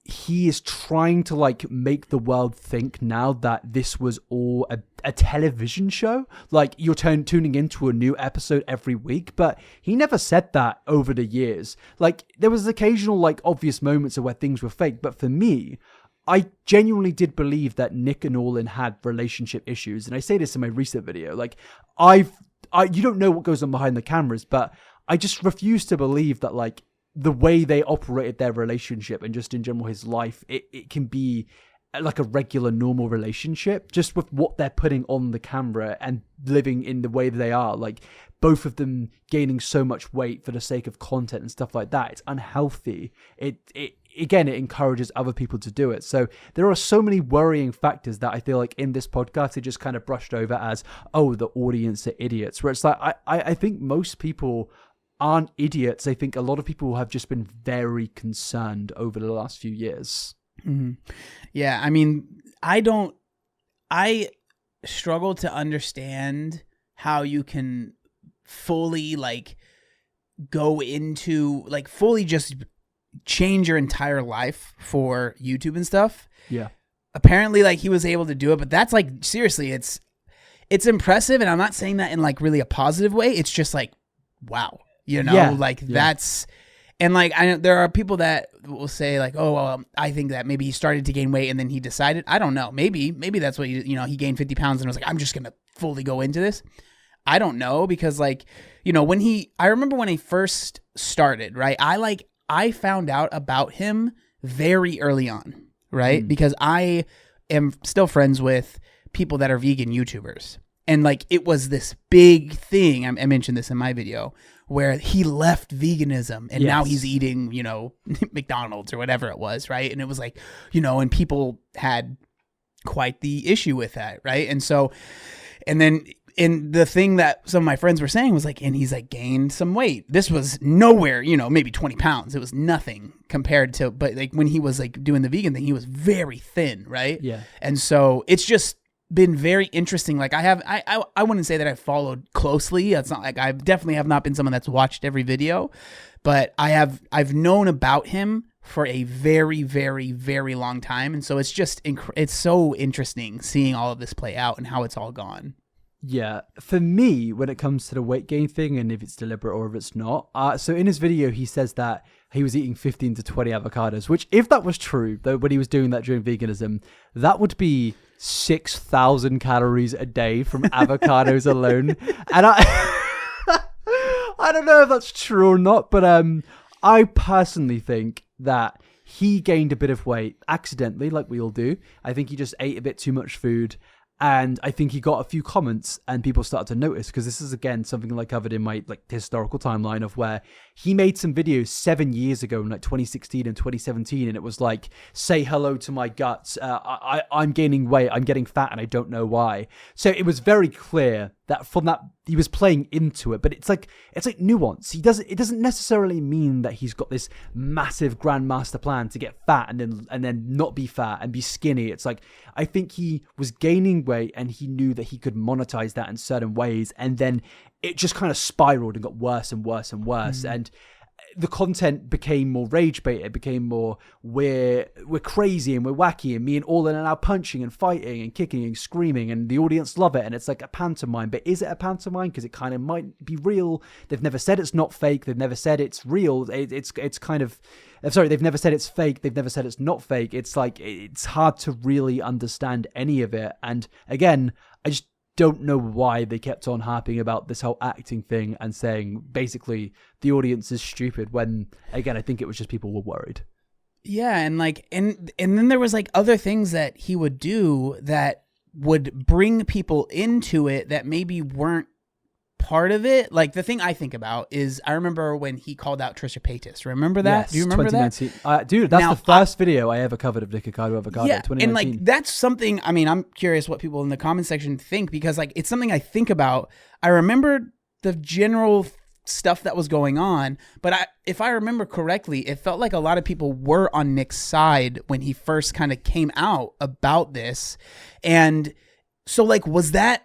he is trying to like make the world think now that this was all a television show. Like you're tuning into a new episode every week, but he never said that over the years. Like there was occasional like obvious moments of where things were fake, but for me, I genuinely did believe that Nick and Orlin had relationship issues. And I say this in my recent video, like you don't know what goes on behind the cameras, but I just refuse to believe that like the way they operated their relationship and just in general his life, it can be like a regular normal relationship, just with what they're putting on the camera and living in the way that they are. Like both of them gaining so much weight for the sake of content and stuff like that. It's unhealthy. It encourages other people to do it. So there are so many worrying factors that I feel like in this podcast, it just kind of brushed over as, oh, the audience are idiots. Where it's like, I think most people aren't idiots. I think a lot of people have just been very concerned over the last few years. Mm-hmm. Yeah, I mean, I struggle to understand how you can fully like go into like fully just change your entire life for YouTube and stuff. Yeah. Apparently like he was able to do it, but that's like seriously, it's impressive, and I'm not saying that in like really a positive way. It's just like, wow. You know, that's, and like, there are people that will say like, oh, well, I think that maybe he started to gain weight and then he decided, I don't know, maybe that's what he gained 50 pounds and was like, I'm just going to fully go into this. I don't know, because like, I remember when he first started, right? I found out about him very early on, right? Because I am still friends with people that are vegan YouTubers. And like, it was this big thing. I mentioned this in my video, where he left veganism and now he's eating, McDonald's or whatever it was, right? And it was like, and people had quite the issue with that, right? And so, and the thing that some of my friends were saying was like, and he's like gained some weight. This was nowhere, maybe 20 pounds. It was nothing compared to, but like when he was like doing the vegan thing, he was very thin, right? Yeah. And so it's just been very interesting. Like I wouldn't say that I've followed closely. It's not like I definitely have not been someone that's watched every video, but I've known about him for a very, very, very long time. And so it's just, it's so interesting seeing all of this play out and how it's all gone. Yeah, for me, when it comes to the weight gain thing, and if it's deliberate or if it's not, so in his video, he says that he was eating 15 to 20 avocados, which if that was true, though, when he was doing that during veganism, that would be 6,000 calories a day from avocados alone. And I I don't know if that's true or not, but I personally think that he gained a bit of weight accidentally, like we all do. I think he just ate a bit too much food. And I think he got a few comments and people started to notice, because this is, again, something I covered in my historical timeline of where he made some videos 7 years ago in 2016 and 2017. And it was like, say hello to my guts. I'm gaining weight. I'm getting fat and I don't know why. So it was very clear that from that he was playing into it, but it's like nuance. It doesn't necessarily mean that he's got this massive grandmaster plan to get fat and then not be fat and be skinny. It's like, I think he was gaining weight and he knew that he could monetize that in certain ways, and then it just kind of spiraled and got worse and worse and worse. And the content became more rage bait. It became more, we're crazy and we're wacky, and me and Orlan are now punching and fighting and kicking and screaming, and the audience love it, and it's like a pantomime. But is it a pantomime? Because it kind of might be real. They've never said it's not fake. They've never said it's real. It's kind of, sorry, they've never said it's fake. They've never said it's not fake. It's like, it's hard to really understand any of it. And again, I just don't know why they kept on harping about this whole acting thing and saying basically the audience is stupid, when again I think it was just people were worried. Yeah, and then there was like other things that he would do that would bring people into it that maybe weren't part of it. Like the thing I think about is, I remember when he called out Trisha Paytas. Remember that? Yes, do you remember that? Dude, that's the first video I ever covered of Nikocado Avocado. Yeah, 2019. and like that's something. I mean, I'm curious what people in the comment section think, because like it's something I think about. I remember the general stuff that was going on, but if I remember correctly, it felt like a lot of people were on Nick's side when he first kind of came out about this, and so like, was that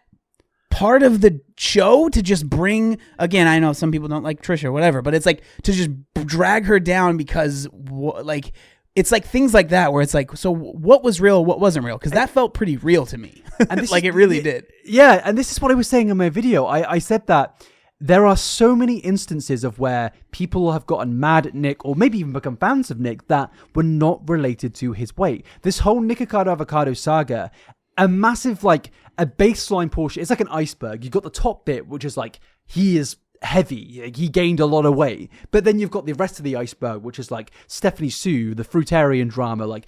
part of the show to just bring, again, I know some people don't like Trisha or whatever, but it's like to just drag her down because like, it's like things like that where it's like, so what was real, what wasn't real? Because that felt pretty real to me. And like it really did. Yeah, and this is what I was saying in my video. I said that there are so many instances of where people have gotten mad at Nick, or maybe even become fans of Nick, that were not related to his weight. This whole Nikocado Avocado saga, a massive, like, a baseline portion. It's like an iceberg. You've got the top bit, which is like, he is heavy. He gained a lot of weight. But then you've got the rest of the iceberg, which is like Stephanie Sue, the fruitarian drama, like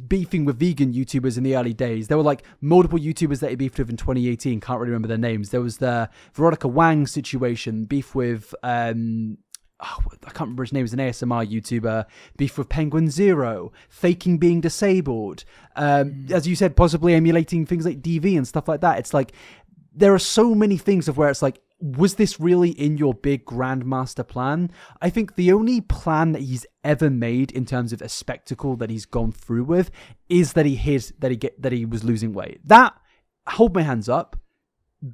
beefing with vegan YouTubers in the early days. There were like multiple YouTubers that he beefed with in 2018. Can't really remember their names. There was the Veronica Wang situation, beef with... I can't remember his name. He's an ASMR YouTuber. Beef with Penguin Zero, faking being disabled. As you said, possibly emulating things like DV and stuff like that. It's like, there are so many things of where it's like, was this really in your big grandmaster plan? I think the only plan that he's ever made in terms of a spectacle that he's gone through with is that he was losing weight. That, hold my hands up,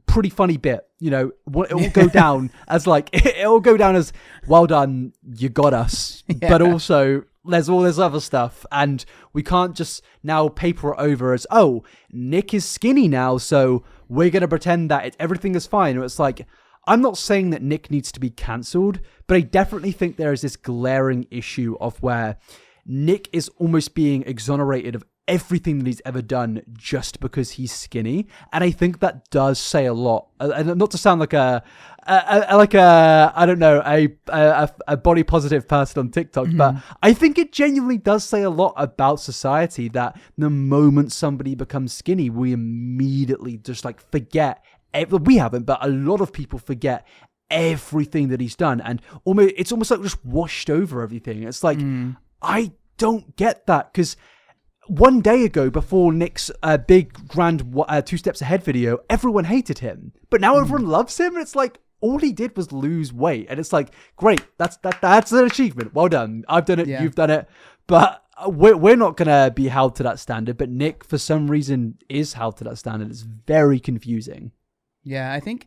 pretty funny bit, you know. It will go down as like, it will go down as, well done, you got us. Yeah. But also there's all this other stuff, and we can't just now paper it over as, oh, Nick is skinny now, so we're gonna pretend that everything is fine. It's like, I'm not saying that Nick needs to be cancelled, but I definitely think there is this glaring issue of where Nick is almost being exonerated of everything that he's ever done just because he's skinny. And I think that does say a lot. And not to sound like a I don't know, a body positive person on TikTok, but I think it genuinely does say a lot about society that the moment somebody becomes skinny, we immediately just like forget. We haven't, but a lot of people forget everything that he's done, and it's almost like just washed over everything. It's like, I don't get that, because one day ago, before Nick's big grand 2 steps ahead video, everyone hated him, but now everyone loves him, and it's like, all he did was lose weight, and it's like, great, that's an achievement, well done, I've done it, you've done it, but we're not gonna be held to that standard. But Nick, for some reason, is held to that standard. It's very confusing. Yeah, I think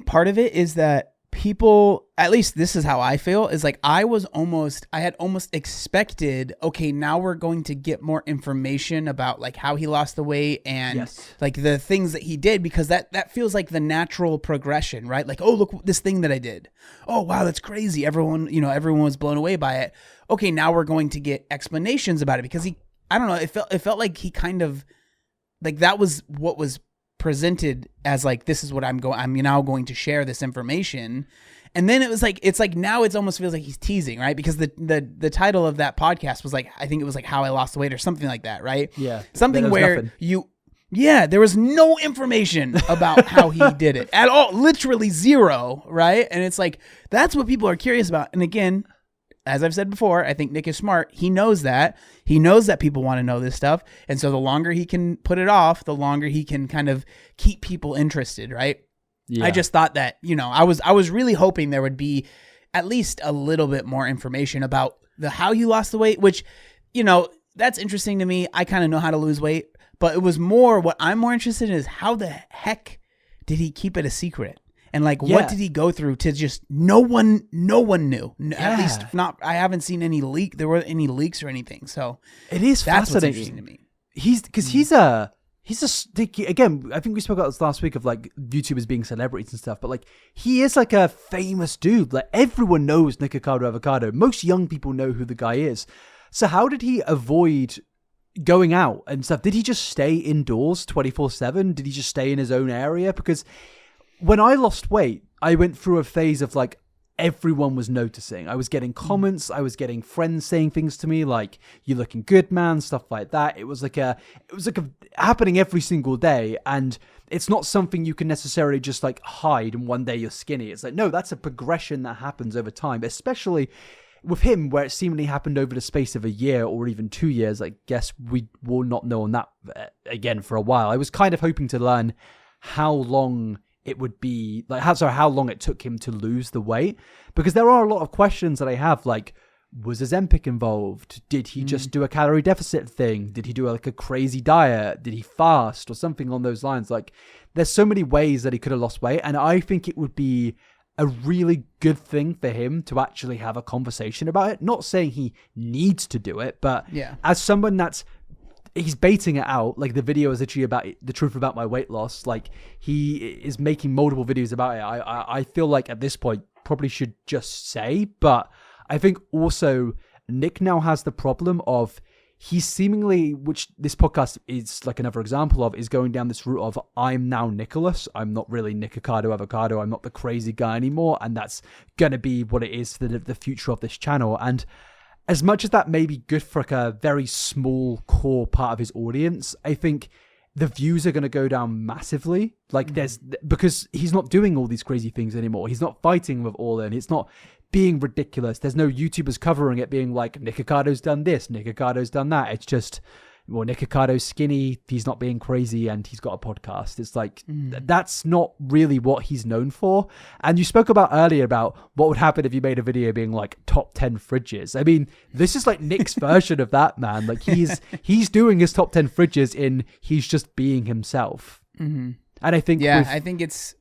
part of it is that people, at least this is how I feel, is like I had almost expected, okay, now we're going to get more information about like how he lost the weight and like the things that he did, because that feels like the natural progression, right? Like, oh, look this thing that I did. Oh, wow, that's crazy. Everyone was blown away by it. Okay, now we're going to get explanations about it, because I don't know, it felt like he kind of, like that was what was presented as like, this is what I'm now going to share this information. And then it's like now it almost feels like he's teasing, right? Because the title of that podcast was like, I think it was like How I Lost the Weight or something like that, right? Yeah. Something where there was no information about how he did it at all, literally zero, right? And it's like, that's what people are curious about. And again, as I've said before, I think Nick is smart. He knows that. He knows that people want to know this stuff. And so the longer he can put it off, the longer he can kind of keep people interested, right? Yeah. I just thought that, I was really hoping there would be at least a little bit more information about how he lost the weight, which, that's interesting to me. I kind of know how to lose weight, but it was more, what I'm more interested in is how the heck did he keep it a secret? And like, what did he go through to just no one knew? At least not. I haven't seen any leak. There weren't any leaks or anything. So it is that's fascinating. What's interesting to me. Again, I think we spoke about this last week of like YouTubers being celebrities and stuff, but like he is like a famous dude. Like everyone knows Nikocado Avocado. Most young people know who the guy is. So how did he avoid going out and stuff? Did he just stay indoors 24/7? Did he just stay in his own area? Because when I lost weight, I went through a phase of like everyone was noticing. I was getting comments. I was getting friends saying things to me like, "You're looking good, man," stuff like that. It was like happening every single day. And it's not something you can necessarily just like hide and one day you're skinny. It's like, no, that's a progression that happens over time, especially with him, where it seemingly happened over the space of a year or even 2 years. I guess we will not know on that again for a while. I was kind of hoping to learn how long it would be, like how long it took him to lose the weight, because there are a lot of questions that I have, like, was Ozempic involved? Did he just do a calorie deficit thing? Did he do like a crazy diet? Did he fast or something on those lines? Like, there's so many ways that he could have lost weight, and I think it would be a really good thing for him to actually have a conversation about it. Not saying he needs to do it, but as someone he's baiting it out, like the video is literally about the truth about my weight loss. Like, he is making multiple videos about it. I feel like at this point probably should just say, but I think also Nick now has the problem of he's seemingly, which this podcast is like another example of, is going down this route of, I'm now Nicholas. I'm not really Nikocado Avocado. I'm not the crazy guy anymore. And that's going to be what it is for the future of this channel. And as much as that may be good for like a very small core part of his audience, I think the views are going to go down massively. Like because he's not doing all these crazy things anymore. He's not fighting with All In. It's not being ridiculous. There's no YouTubers covering it being like, Nikocado's done this, Nikocado's done that. It's just, well, Nikocado's skinny, he's not being crazy, and he's got a podcast. It's like, that's not really what he's known for. And you spoke about earlier about what would happen if you made a video being like top 10 fridges. I mean, this is like Nick's version of that, man. Like, he's doing his top 10 fridges he's just being himself. And I think I think it's...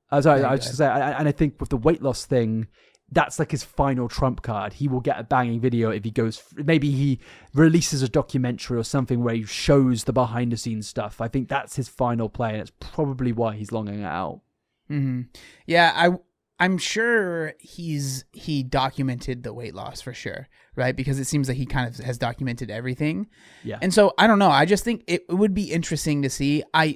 I was just going to say, and I think with the weight loss thing, that's like his final trump card. He will get a banging video if he goes, maybe he releases a documentary or something where he shows the behind the scenes stuff. I think that's his final play, and it's probably why he's longing it out. Yeah, I'm sure he documented the weight loss for sure, right? Because it seems like he kind of has documented everything. Yeah. And so I don't know. I just think it would be interesting to see. I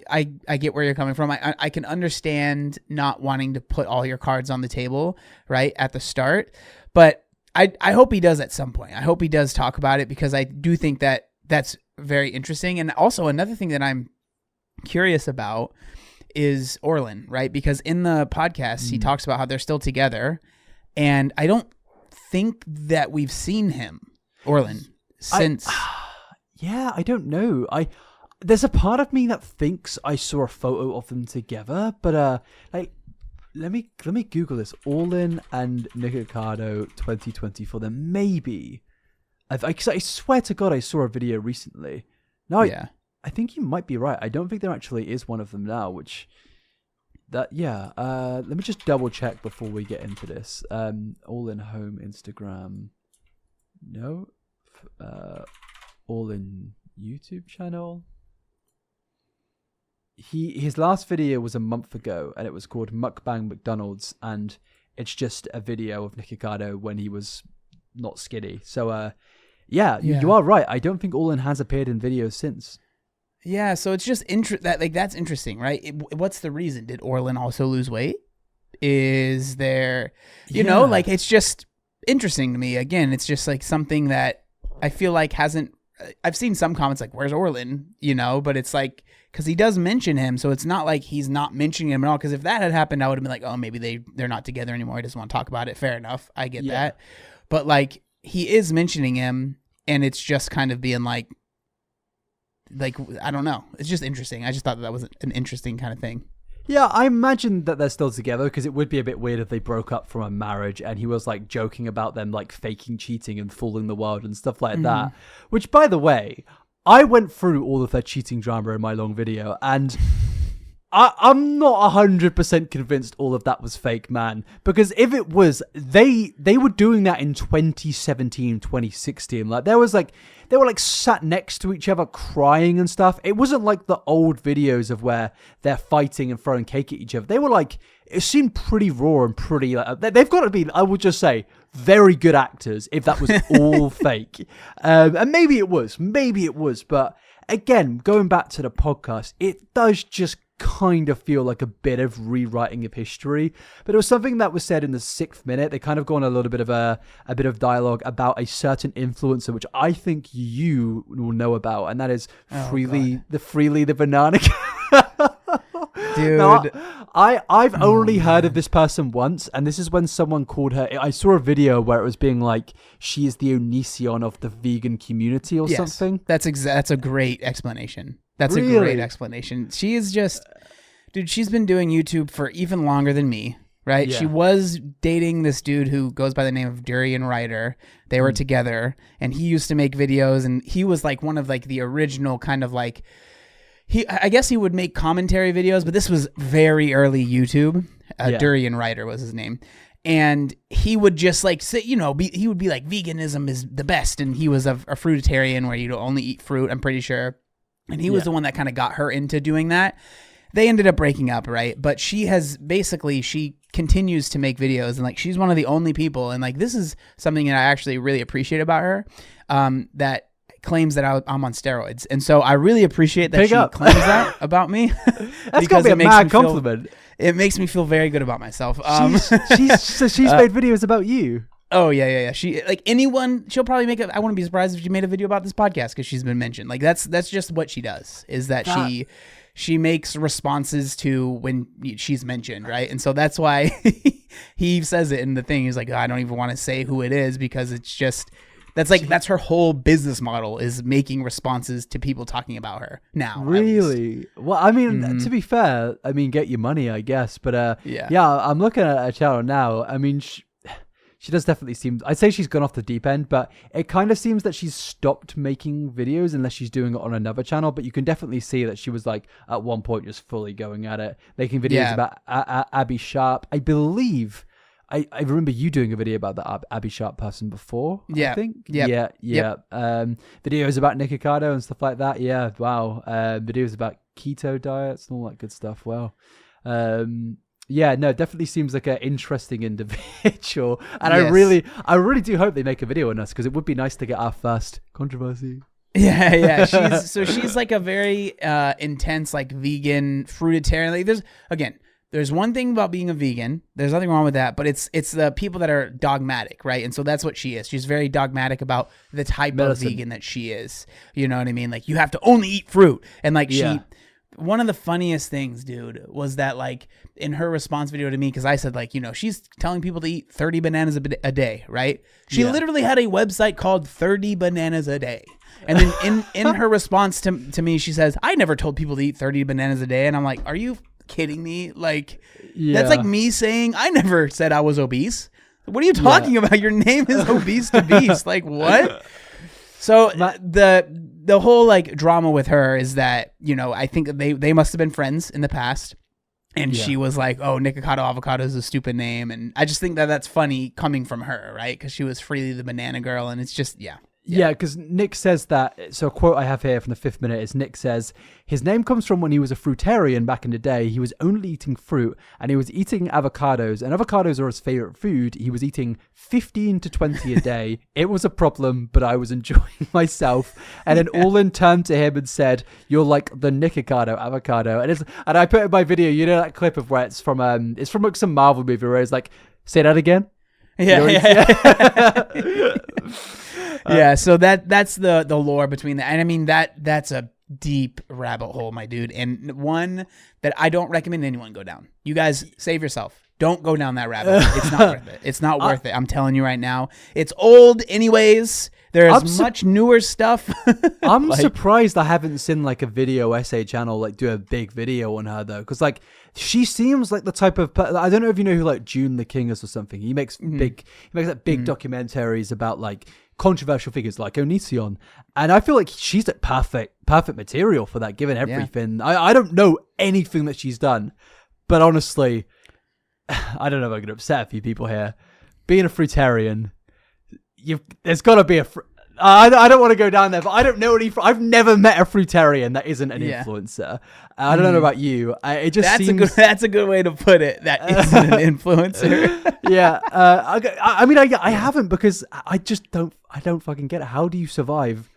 get where you're coming from. I can understand not wanting to put all your cards on the table right at the start, but I hope he does at some point. I hope he does talk about it, because I do think that that's very interesting. And also another thing that I'm curious about is Orlin, right? Because in the podcast, he talks about how they're still together, and I don't think that we've seen him, Orlin, since. I don't know. There's a part of me that thinks I saw a photo of them together, but like, let me Google this. Orlin and Nikocado 2024. Then maybe, I swear to God, I saw a video recently. No, I think you might be right. I don't think there actually is one of them now, let me just double check before we get into this. All in home Instagram. No. All in YouTube channel. His last video was a month ago, and it was called Mukbang McDonald's, and it's just a video of Nikocado when he was not skinny. So you are right. I don't think All In has appeared in videos since. Yeah, so it's just that's interesting, right? What's the reason? Did Orlin also lose weight? Is there, like, it's just interesting to me. Again, it's just like something that I feel like hasn't. I've seen some comments like, "Where's Orlin?" But it's like because he does mention him, so it's not like he's not mentioning him at all. Because if that had happened, I would have been like, "Oh, maybe they're not together anymore. He doesn't want to talk about it." Fair enough, I get that. But like he is mentioning him, and it's just kind of being like I don't know. It's just interesting. I just thought that was an interesting kind of thing. Yeah, I imagine that they're still together because it would be a bit weird if they broke up from a marriage and he was like joking about them like faking cheating and fooling the world and stuff like that. Which, by the way, I went through all of their cheating drama in my long video and I'm not 100% convinced all of that was fake, man. Because if it was, they were doing that in 2017, 2016. Like they were like sat next to each other crying and stuff. It wasn't like the old videos of where they're fighting and throwing cake at each other. They were like, it seemed pretty raw and pretty, like, they've got to be, I would just say, very good actors if that was all fake. And maybe it was. But again, going back to the podcast, it does just kind of feel like a bit of rewriting of history, but it was something that was said in the 6th minute. They kind of go on a little bit of a bit of dialogue about a certain influencer, which I think you will know about, and that is Freely the banana. Dude, now, I've only heard of this person once, and this is when someone called her. I saw a video where it was being like, she is the Onision of the vegan community or something. That's a great explanation. That's a great explanation. She is just, dude, she's been doing YouTube for even longer than me, right? Yeah. She was dating this dude who goes by the name of Durian Ryder. They were together, and he used to make videos, and he was like one of like the original kind of like, I guess he would make commentary videos, but this was very early YouTube. Durian Ryder was his name. And he would just like say, he would be like, veganism is the best. And he was a fruitarian where you'd only eat fruit, I'm pretty sure. And he was the one that kind of got her into doing that. They ended up breaking up, right? But she continues to make videos, and like she's one of the only people, and like this is something that I actually really appreciate about her, that claims that I'm on steroids. And so I really appreciate that claims that about me. That's got to be a mad compliment. It makes me feel very good about myself. She's made videos about you. Oh yeah. She like anyone. She'll probably make I wouldn't be surprised if she made a video about this podcast because she's been mentioned. Like that's just what she does. Is that she makes responses to when she's mentioned, right? And so that's why he says it in the thing. He's like, I don't even want to say who it is because it's just that's her whole business model is making responses to people talking about her now. Really? Well, I mean, to be fair, I mean, get your money, I guess. But yeah, I'm looking at her channel now. I mean. She does definitely seem, I'd say she's gone off the deep end, but it kind of seems that she's stopped making videos unless she's doing it on another channel. But you can definitely see that she was like at one point just fully going at it, making videos about Abby Sharp. I believe, I remember you doing a video about the Abby Sharp person before, I think. Yeah. Videos about Nikocado and stuff like that. Yeah, wow. Videos about keto diets and all that good stuff. Wow. Yeah, no, definitely seems like an interesting individual, and I really do hope they make a video on us because it would be nice to get our first controversy. Yeah. She's like a very intense like vegan fruitarian. Like there's one thing about being a vegan. There's nothing wrong with that, but it's the people that are dogmatic, right? And so that's what she is. She's very dogmatic about the type of vegan that she is. You know what I mean? Like you have to only eat fruit, and like one of the funniest things, dude, was that like in her response video to me, because I said like, she's telling people to eat 30 bananas a day, right? She literally had a website called 30 Bananas a Day. And then in her response to me, she says, I never told people to eat 30 bananas a day. And I'm like, are you kidding me? Like, that's like me saying, I never said I was obese. What are you talking about? Your name is ObeseToBeast. Like, what? So the whole like drama with her is that, I think they must have been friends in the past. And she was like, oh, Nikocado Avocado is a stupid name. And I just think that that's funny coming from her, right? Because she was Freely the banana girl. And it's just, Yeah, because Nick says that. So a quote I have here from the 5th minute is Nick says, his name comes from when he was a fruitarian back in the day. He was only eating fruit and he was eating avocados, and avocados are his favorite food. He was eating 15 to 20 a day. It was a problem, but I was enjoying myself. And then Orlin turned to him and said, you're like the Nikocado Avocado. And I put in my video, you know that clip of where it's from like some Marvel movie where it's like, say that again? Yeah, so that's the lore between that, and I mean that's a deep rabbit hole, my dude, and one that I don't recommend anyone go down. You guys save yourself. Don't go down that rabbit hole. It's not worth it. It's not worth it. I'm telling you right now. It's old anyways. There's much newer stuff. I'm surprised I haven't seen like a video essay channel like do a big video on her though, because like she seems like the type of I don't know if you know who like June the King is or something. He makes big documentaries about like controversial figures like Onision, and I feel like she's like perfect material for that given everything. Yeah. I don't know anything that she's done, but honestly, I don't know if I'm gonna upset a few people here. Being a fruitarian, there's got to be I don't want to go down there, but I don't know any. I've never met a fruitarian that isn't an influencer. I don't know about you. It just seems that's a good way to put it. That isn't an influencer. Yeah. I mean, I haven't, because I just don't. I don't fucking get it. How do you survive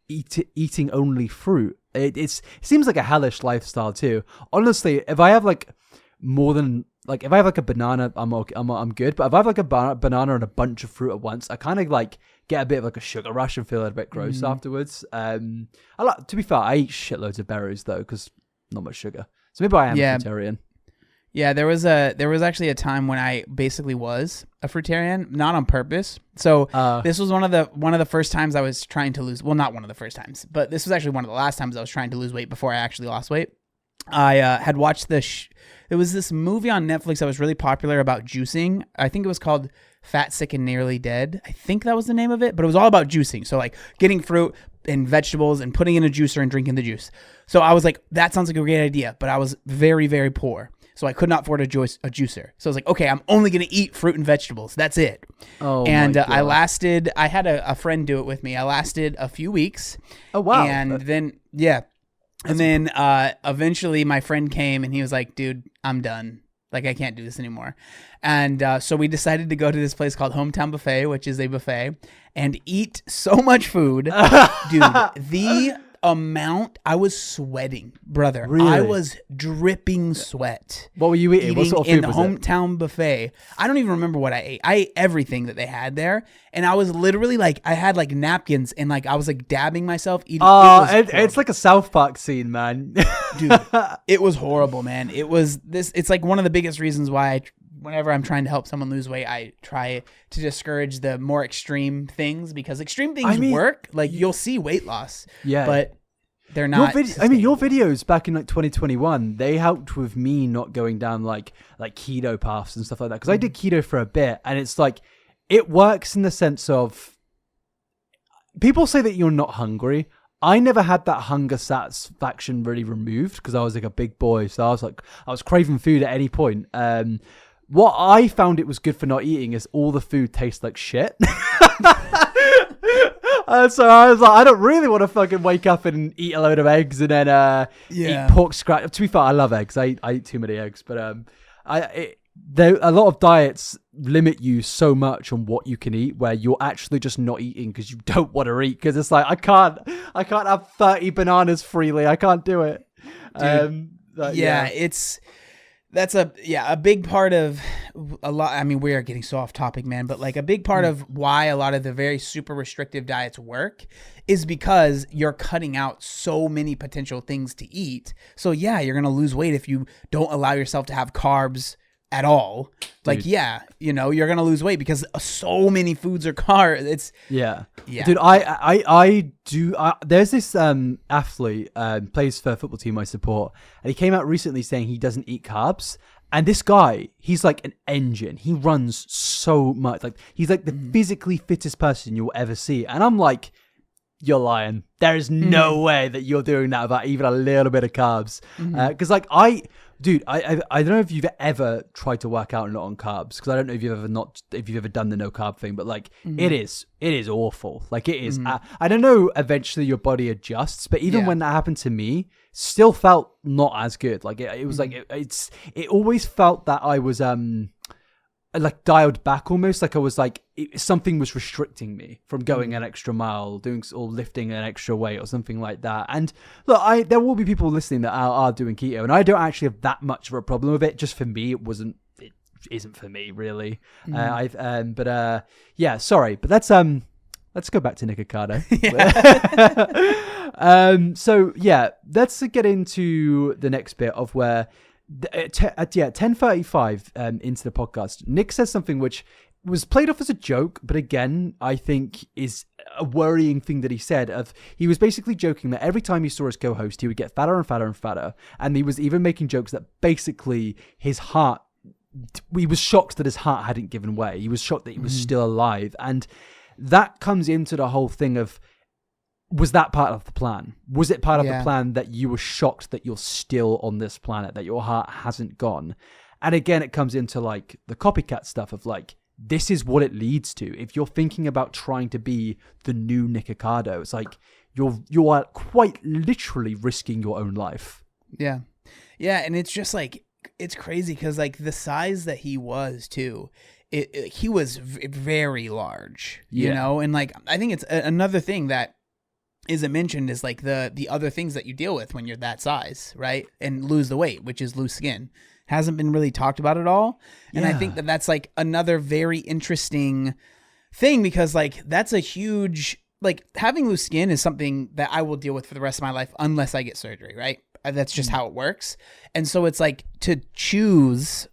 eating only fruit? It seems like a hellish lifestyle too. Honestly, if I have like more than like if I have like a banana, I'm good. But if I have like a banana and a bunch of fruit at once, I kind of like get a bit of like a sugar rush and feel a bit gross afterwards. To be fair, I eat shitloads of berries though, because not much sugar. So maybe I am a fruitarian. Yeah, there was actually a time when I basically was a fruitarian, not on purpose. So this was one of the first times I was trying to lose. Well, not one of the first times, but this was actually one of the last times I was trying to lose weight before I actually lost weight. I had watched there was this movie on Netflix that was really popular about juicing. I think it was called Fat, Sick, and Nearly Dead. I think that was the name of it, but it was all about juicing. So like getting fruit and vegetables and putting in a juicer and drinking the juice. So I was like, that sounds like a great idea, but I was very, very poor. So I could not afford a juicer. So I was like, okay, I'm only going to eat fruit and vegetables. That's it. Oh, and I had a friend do it with me. I lasted a few weeks. Oh, wow. And then, eventually my friend came and he was like, dude, I'm done. Like, I can't do this anymore. And so we decided to go to this place called Hometown Buffet, which is a buffet, and eat so much food. Dude, the amount, I was sweating, brother. Really? I was dripping sweat. What were you eating? What sort of food in the was Hometown Buffet? I don't even remember what I ate. I ate everything that they had there, and I was literally like, I had like napkins, and like I was like dabbing myself eating. It's like a South Park scene, man. Dude, it was horrible, man. It's like one of the biggest reasons why whenever I'm trying to help someone lose weight, I try to discourage the more extreme things, because extreme things work. Like, you'll see weight loss, but they're not. Your videos back in like 2021, they helped with me not going down like keto paths and stuff like that. Because I did keto for a bit, and it's like, it works in the sense of, people say that you're not hungry. I never had that hunger satisfaction really removed, because I was like a big boy, so I was craving food at any point. What I found it was good for not eating is all the food tastes like shit. So I was like, I don't really want to fucking wake up and eat a load of eggs and then eat pork scratch. To be fair, I love eggs. I eat too many eggs, but a lot of diets limit you so much on what you can eat, where you're actually just not eating because you don't want to eat. Because it's like, I can't have 30 bananas freely. I can't do it. Dude, That's a big part of a lot. I mean, we are getting so off topic, man, but like a big part of why a lot of the very super restrictive diets work is because you're cutting out so many potential things to eat. So yeah, you're going to lose weight if you don't allow yourself to have carbs at all. Like, you're going to lose weight because so many foods are carbs. It's dude, I do. There's this athlete, plays for a football team I support, and he came out recently saying he doesn't eat carbs. And this guy, he's like an engine. He runs so much. Like, he's like the physically fittest person you'll ever see. And I'm like, you're lying. There is no way that you're doing that without even a little bit of carbs. Because Dude, I don't know if you've ever tried to work out and not on carbs, because I don't know if you've ever done the no carb thing, but like it is awful. Like it is. I don't know. Eventually, your body adjusts, but even when that happened to me, still felt not as good. Like it was like it always felt that I was like dialed back almost, like I was like something was restricting me from going an extra mile, doing or lifting an extra weight or something like that. And look, there will be people listening that are doing keto, and I don't actually have that much of a problem with it. Just for me, it isn't for me really. Yeah, sorry, but let's go back to Nikocado. So yeah, let's get into the next bit of where at 10:35 into the podcast, Nick says something which was played off as a joke, but again, I think is a worrying thing that he said. He was basically joking that every time he saw his co-host, he would get fatter and fatter and fatter, and he was even making jokes that basically he was shocked that his heart hadn't given way. He was shocked that he was still alive, and that comes into the whole thing of, was that part of the plan? Was it part of the plan that you were shocked that you're still on this planet, that your heart hasn't gone? And again, it comes into like the copycat stuff of like, this is what it leads to. If you're thinking about trying to be the new Nikocado, it's like you are quite literally risking your own life. Yeah. Yeah. And it's just like, it's crazy because like the size that he was too, he was very large, you know? And like, I think it's another thing that isn't mentioned is like the other things that you deal with when you're that size, right? And lose the weight, which is loose skin. Hasn't been really talked about at all. And I think that that's like another very interesting thing, because like that's a huge, like having loose skin is something that I will deal with for the rest of my life unless I get surgery, right? That's just how it works. And so it's like to choose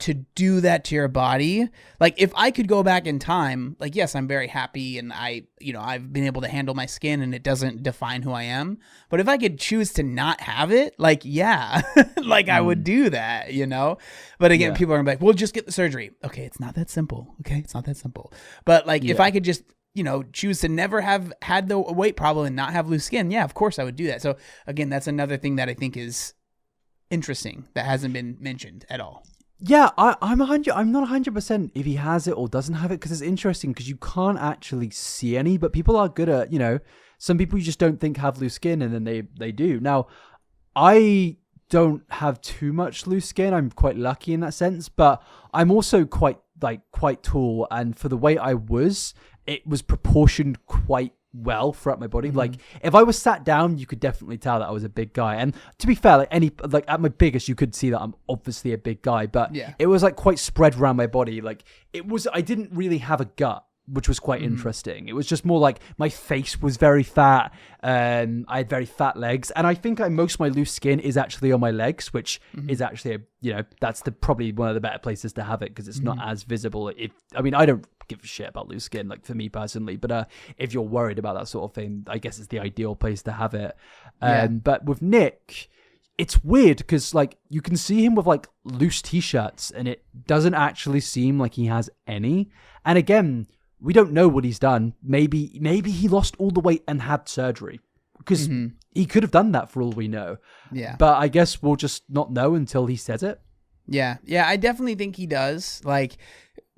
to do that to your body. Like if I could go back in time, like, yes, I'm very happy and I've been able to handle my skin and it doesn't define who I am. But if I could choose to not have it, like, yeah, like I would do that, you know? But again, people are gonna be like, well, just get the surgery. Okay. It's not that simple. Okay. It's not that simple. But like, if I could just, choose to never have had the weight problem and not have loose skin, yeah, of course I would do that. So again, that's another thing that I think is interesting that hasn't been mentioned at all. Yeah, I'm not 100% if he has it or doesn't have it, because it's interesting because you can't actually see any, but people are good at, some people you just don't think have loose skin and then they do. Now, I don't have too much loose skin. I'm quite lucky in that sense, but I'm also quite tall, and for the weight it was proportioned quite well throughout my body. Like if I was sat down, you could definitely tell that I was a big guy. And to be fair, like at my biggest, you could see that I'm obviously a big guy, but it was like quite spread around my body. Like I didn't really have a gut, which was quite interesting. It was just more like my face was very fat. I had very fat legs, and I think most of my loose skin is actually on my legs, which is actually that's probably one of the better places to have it, because it's not as visible. I don't give a shit about loose skin, like for me personally, but if you're worried about that sort of thing, I guess it's the ideal place to have it. But with Nick, it's weird because like you can see him with like loose t-shirts and it doesn't actually seem like he has any. And again, we don't know what he's done. Maybe he lost all the weight and had surgery, because he could have done that for all we know. Yeah. But I guess we'll just not know until he says it. Yeah. Yeah. I definitely think he does. Like,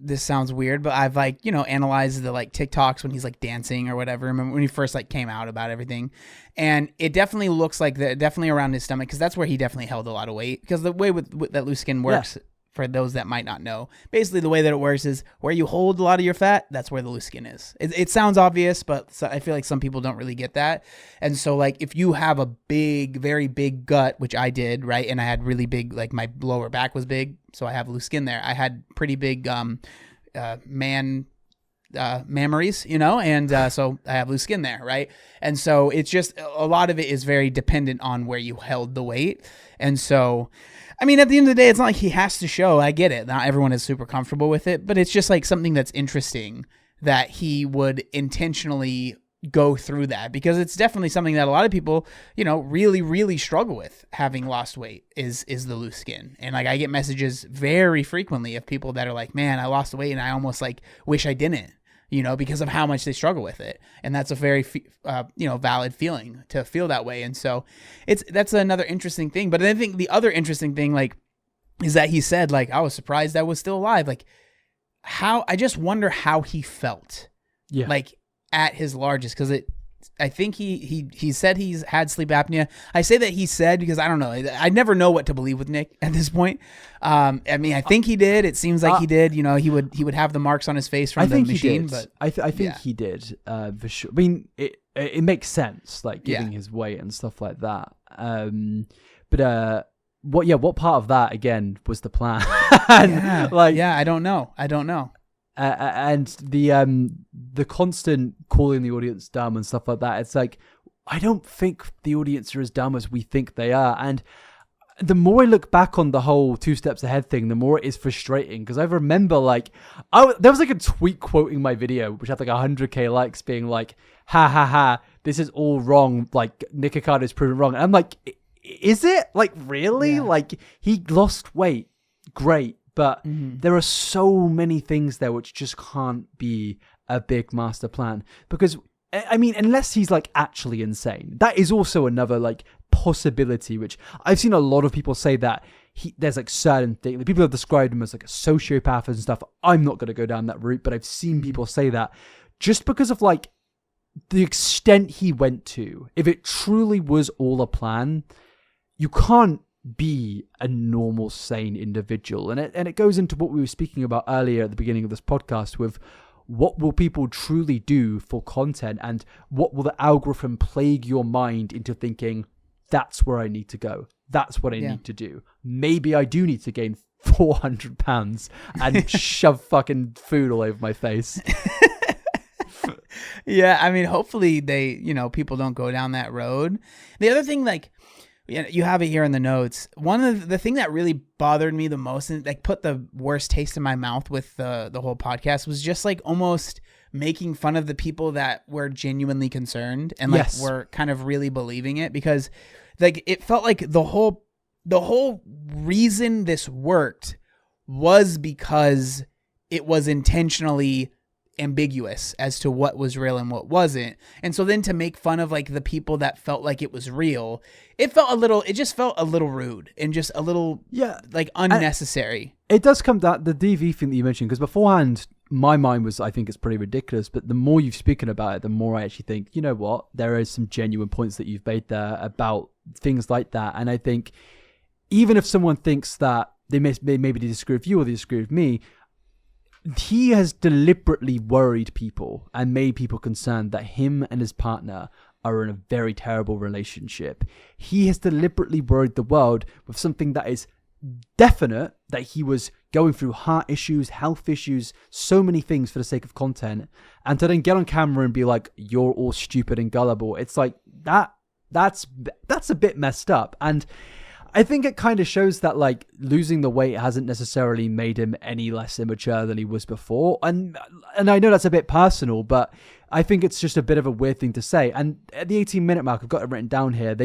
this sounds weird, but I've analyzed the like TikToks when he's like dancing or whatever. Remember when he first like came out about everything, and it definitely looks like definitely around his stomach, because that's where he definitely held a lot of weight. Because the way with that loose skin works, for those that might not know, basically the way that it works is where you hold a lot of your fat, that's where the loose skin is. It sounds obvious, but I feel like some people don't really get that. And so like if you have a very big gut, which I did, right? And I had really big, like my lower back was big, so I have loose skin there. I had pretty big mammaries, and so I have loose skin there, right? And so it's just a lot of it is very dependent on where you held the weight. And so at the end of the day, it's not like he has to show. I get it. Not everyone is super comfortable with it, but it's just like something that's interesting that he would intentionally go through that, because it's definitely something that a lot of people, really, really struggle with. Having lost weight is the loose skin. And like I get messages very frequently of people that are like, man, I lost the weight and I almost like wish I didn't, because of how much they struggle with it. And that's a very, valid feeling to feel that way. And so that's another interesting thing. But I think the other interesting thing, like, is that he said, like, I was surprised I was still alive. Like, I just wonder how he felt, like, at his largest, because I think he said he's had sleep apnea. I say that he said because I don't know. I never know what to believe with Nick at this point. I mean, I think he did. It seems like he did. He would have the marks on his face from the machine. But I think he did for sure. I mean, it makes sense, like giving his weight and stuff like that. What part of that again was the plan? I don't know. And the constant calling the audience dumb and stuff like that. It's like, I don't think the audience are as dumb as we think they are. And the more I look back on the whole 2 steps ahead thing, the more it is frustrating, because I remember there was like a tweet quoting my video, which had like 100k likes, being like, ha ha ha, this is all wrong. Like, Nikocado is proven wrong. And I'm like, is it? Like, really? Yeah. Like, he lost weight. Great. But there are so many things there which just can't be a big master plan. Because, I mean, unless he's like actually insane, that is also another like possibility, which I've seen a lot of people say that there's like certain things. Like, people have described him as like a sociopath and stuff. I'm not going to go down that route, but I've seen people say that just because of like the extent he went to. If it truly was all a plan, you can't be a normal, sane individual. And it goes into what we were speaking about earlier at the beginning of this podcast with what will people truly do for content, and what will the algorithm plague your mind into thinking, that's where I need to go. That's what I need to do. Maybe I do need to gain 400 pounds and shove fucking food all over my face. Yeah, I mean, hopefully people don't go down that road. The other thing, like, you have it here in the notes. One of the thing that really bothered me the most and like put the worst taste in my mouth with the whole podcast was just like almost making fun of the people that were genuinely concerned and like were kind of really believing it, because like it felt like the whole reason this worked was because it was intentionally ambiguous as to what was real and what wasn't. And so then to make fun of like the people that felt like it was real, it just felt a little rude and just a little like unnecessary. It does come down the DV thing that you mentioned, because beforehand my mind was, I think it's pretty ridiculous, but the more you've spoken about it, the more I actually think, you know what, there is some genuine points that you've made there about things like that. And I think even if someone thinks that maybe they disagree with you or they disagree with me, he has deliberately worried people and made people concerned that him and his partner are in a very terrible relationship. He has deliberately worried the world with something that is definite, that he was going through heart issues, health issues, so many things for the sake of content. And to then get on camera and be like, you're all stupid and gullible. It's like, that's a bit messed up. And I think it kind of shows that like losing the weight hasn't necessarily made him any less immature than he was before. And I know that's a bit personal, but I think it's just a bit of a weird thing to say. And at the 18-minute mark, I've got it written down here.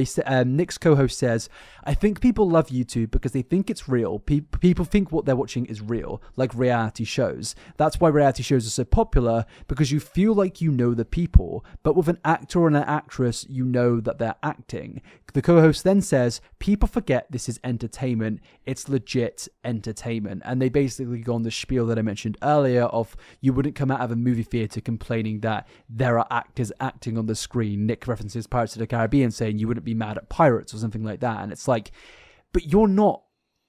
Nick's co-host says, I think people love YouTube because they think it's real. People think what they're watching is real, like reality shows. That's why reality shows are so popular, because you feel like you know the people. But with an actor or an actress, you know that they're acting. The co-host then says, people forget this is entertainment. It's legit entertainment. And they basically go on the spiel that I mentioned earlier of you wouldn't come out of a movie theater complaining that there are actors acting on the screen. Nick references Pirates of the Caribbean, saying you wouldn't be mad at pirates or something like that. And it's like, but you're not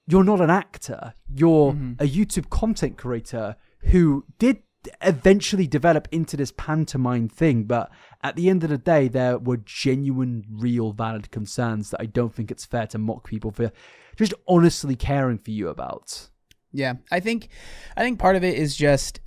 an actor. You're a YouTube content creator who did eventually develop into this pantomime thing. But at the end of the day, there were genuine, real, valid concerns that I don't think it's fair to mock people for just honestly caring for you about. Yeah, I think part of it is just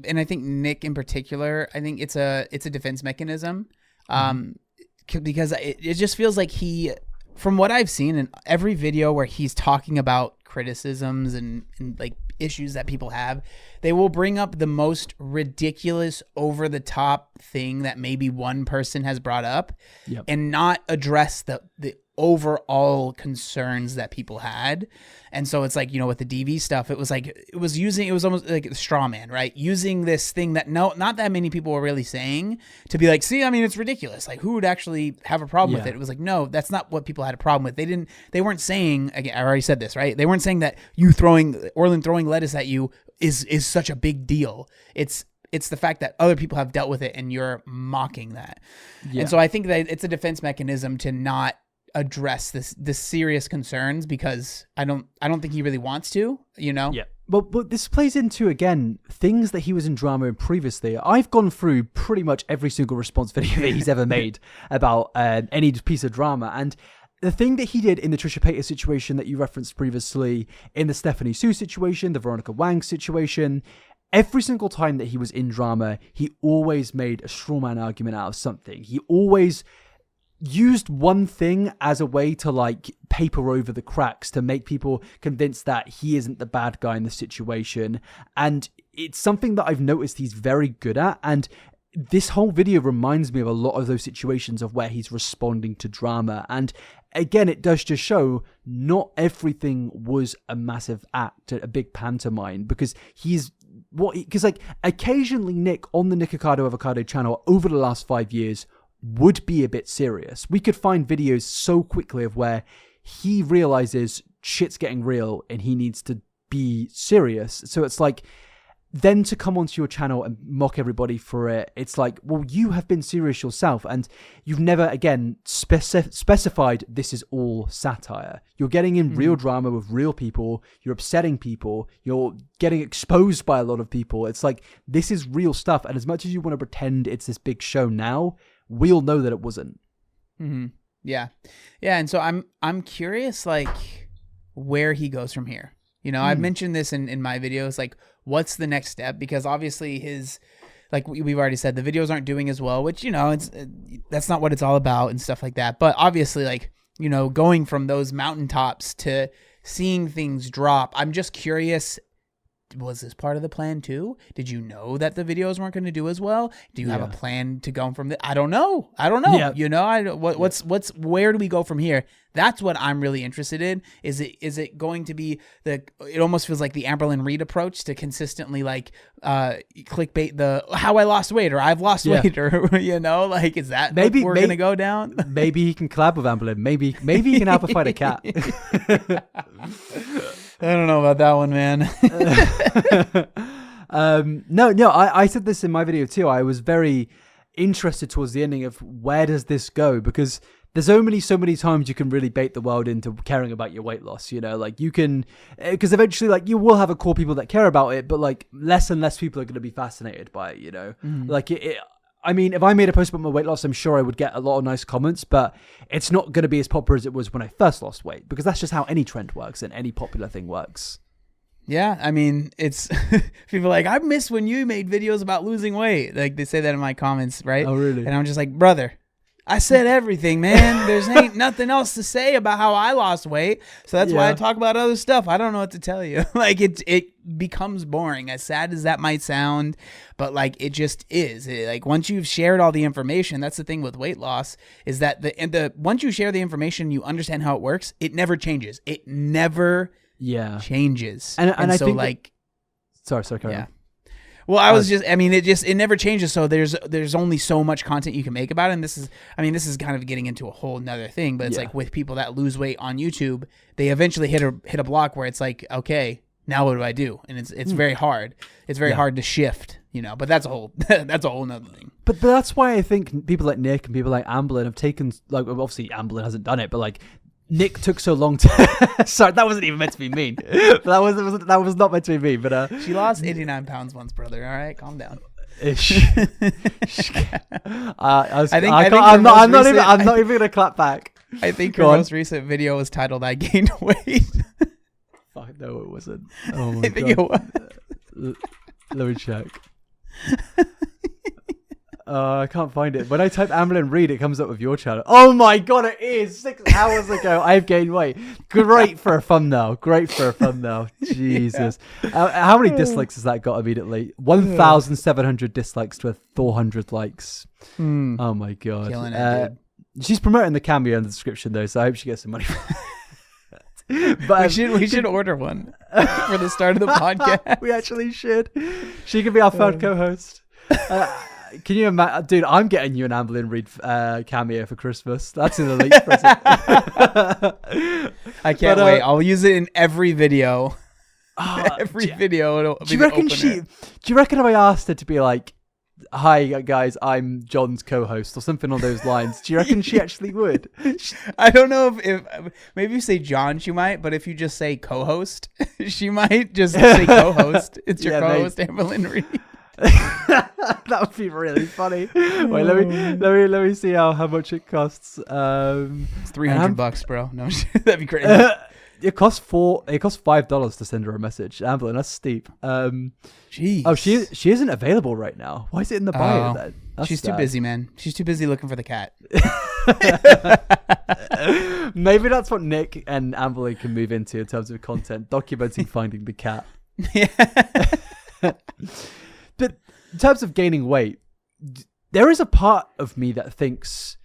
and I think Nick in particular, I think it's a defense mechanism, because it just feels like he, from what I've seen in every video where he's talking about criticisms and like issues that people have, they will bring up the most ridiculous, over the top thing that maybe one person has brought up, and not address the overall concerns that people had. And so it's like, you know, with the DV stuff, it was almost like a straw man, right? Using this thing that not that many people were really saying to be like, see, I mean, it's ridiculous. Like, who would actually have a problem with it? It was like, no, that's not what people had a problem with. They weren't saying, again, I already said this, right? They weren't saying that Orland throwing lettuce at you is such a big deal. It's the fact that other people have dealt with it and you're mocking that. Yeah. And so I think that it's a defense mechanism to not address this serious concerns, because I don't think he really wants to, you know? Yeah. But this plays into, again, things that he was in drama in previously. I've gone through pretty much every single response video that he's ever made about any piece of drama. And the thing that he did in the Trisha Paytas situation that you referenced previously, in the Stephanie Sue situation, the Veronica Wang situation, every single time that he was in drama, he always made a straw man argument out of something. He always used one thing as a way to like paper over the cracks, to make people convinced that he isn't the bad guy in the situation. And it's something that I've noticed he's very good at. And this whole video reminds me of a lot of those situations of where he's responding to drama. And again, it does just show not everything was a massive act, a big pantomime, because like occasionally Nick on the Nikocado Avocado channel over the last 5 years would be a bit serious. We could find videos so quickly of where he realizes shit's getting real and he needs to be serious. So it's like, then to come onto your channel and mock everybody for it, it's like, well, you have been serious yourself and you've never, again, specified this is all satire. You're getting in real drama with real people. You're upsetting people. You're getting exposed by a lot of people. It's like, this is real stuff. And as much as you want to pretend it's this big show now, we all know that it wasn't. Mm-hmm. Yeah. Yeah. And so I'm curious, like, where he goes from here. You know, I've mentioned this in my videos, like, what's the next step? Because obviously like we've already said, the videos aren't doing as well, which, you know, that's not what it's all about and stuff like that. But obviously, like, you know, going from those mountaintops to seeing things drop, I'm just curious, was this part of the plan too? Did you know that the videos weren't going to do as well? Do you have a plan to go from I don't know. Yeah. You know, where do we go from here? That's what I'm really interested in. Is it going to be it almost feels like the Amberlynn Reid approach to consistently like clickbait the how I lost weight or I've lost weight, or, you know, like, is that maybe we're going to go down? Maybe he can collab with Amberlynn. Maybe he can help her fight a cat. I don't know about that one, man. No, I said this in my video too. I was very interested towards the ending of where does this go, because there's so many times you can really bait the world into caring about your weight loss, you know, like you can, because eventually like you will have a core people that care about it, but like less and less people are going to be fascinated by it, you know, like I mean, if I made a post about my weight loss, I'm sure I would get a lot of nice comments, but it's not going to be as popular as it was when I first lost weight, because that's just how any trend works and any popular thing works. Yeah, I mean, it's people are like, I miss when you made videos about losing weight. Like, they say that in my comments, right? Oh, really? And I'm just like, brother, I said everything, man. There's ain't nothing else to say about how I lost weight. So that's why I talk about other stuff. I don't know what to tell you. Like, it becomes boring, as sad as that might sound, but like, it just is. Like, once you've shared all the information, that's the thing with weight loss, is that once you share the information, you understand how it works, it never changes. It never changes. And I so think like, sorry, carry on. Well, it never changes. So there's only so much content you can make about it. And this is kind of getting into a whole nother thing, but it's like with people that lose weight on YouTube, they eventually hit a block where it's like, okay, now what do I do? And it's very hard. It's very hard to shift, you know, but that's a whole nother thing. But that's why I think people like Nick and people like Amberlynn have taken, like, obviously Amberlynn hasn't done it, but like, Nick took so long to sorry, that wasn't even meant to be mean. But that was not meant to be mean. But she lost 89 pounds once, brother. All right, calm down. I'm not even gonna clap back. I think her most recent video was titled "I Gained Weight." Fuck no, it wasn't. Oh my god. It was. Let me check. I can't find it. When I type Amberlynn Reid, it comes up with your channel. Oh my god, it is 6 hours ago. I've gained weight. Great for a thumbnail. Jesus. How many dislikes has that got immediately? 1,700 dislikes to 400 likes. Oh my god. Killing it, dude. She's promoting the cameo in the description though, so I hope she gets some money. But we should order one for the start of the podcast. We actually should. She could be our third co-host. Can you imagine, dude? I'm getting you an Amberlynn Reid cameo for Christmas. That's in the late present. I can't wait. I'll use it in every video. Every video. It'll be the opener. Do you reckon if I asked her to be like, "Hi guys, I'm John's co-host" or something on those lines, do you reckon she actually would? I don't know if maybe you say John, she might, but if you just say co-host, she might just say co-host. It's your co-host, Amberlynn Reid. That would be really funny. Wait, let me see how much it costs. It's $300, bro. No, that'd be crazy. It costs $5 to send her a message. Amberlynn, that's steep. Jeez. Oh, she isn't available right now. Why is it in the bio then? She's too busy, man. She's too busy looking for the cat. Maybe that's what Nick and Amberlynn can move into in terms of content, documenting finding the cat. Yeah. But in terms of gaining weight, there is a part of me that thinks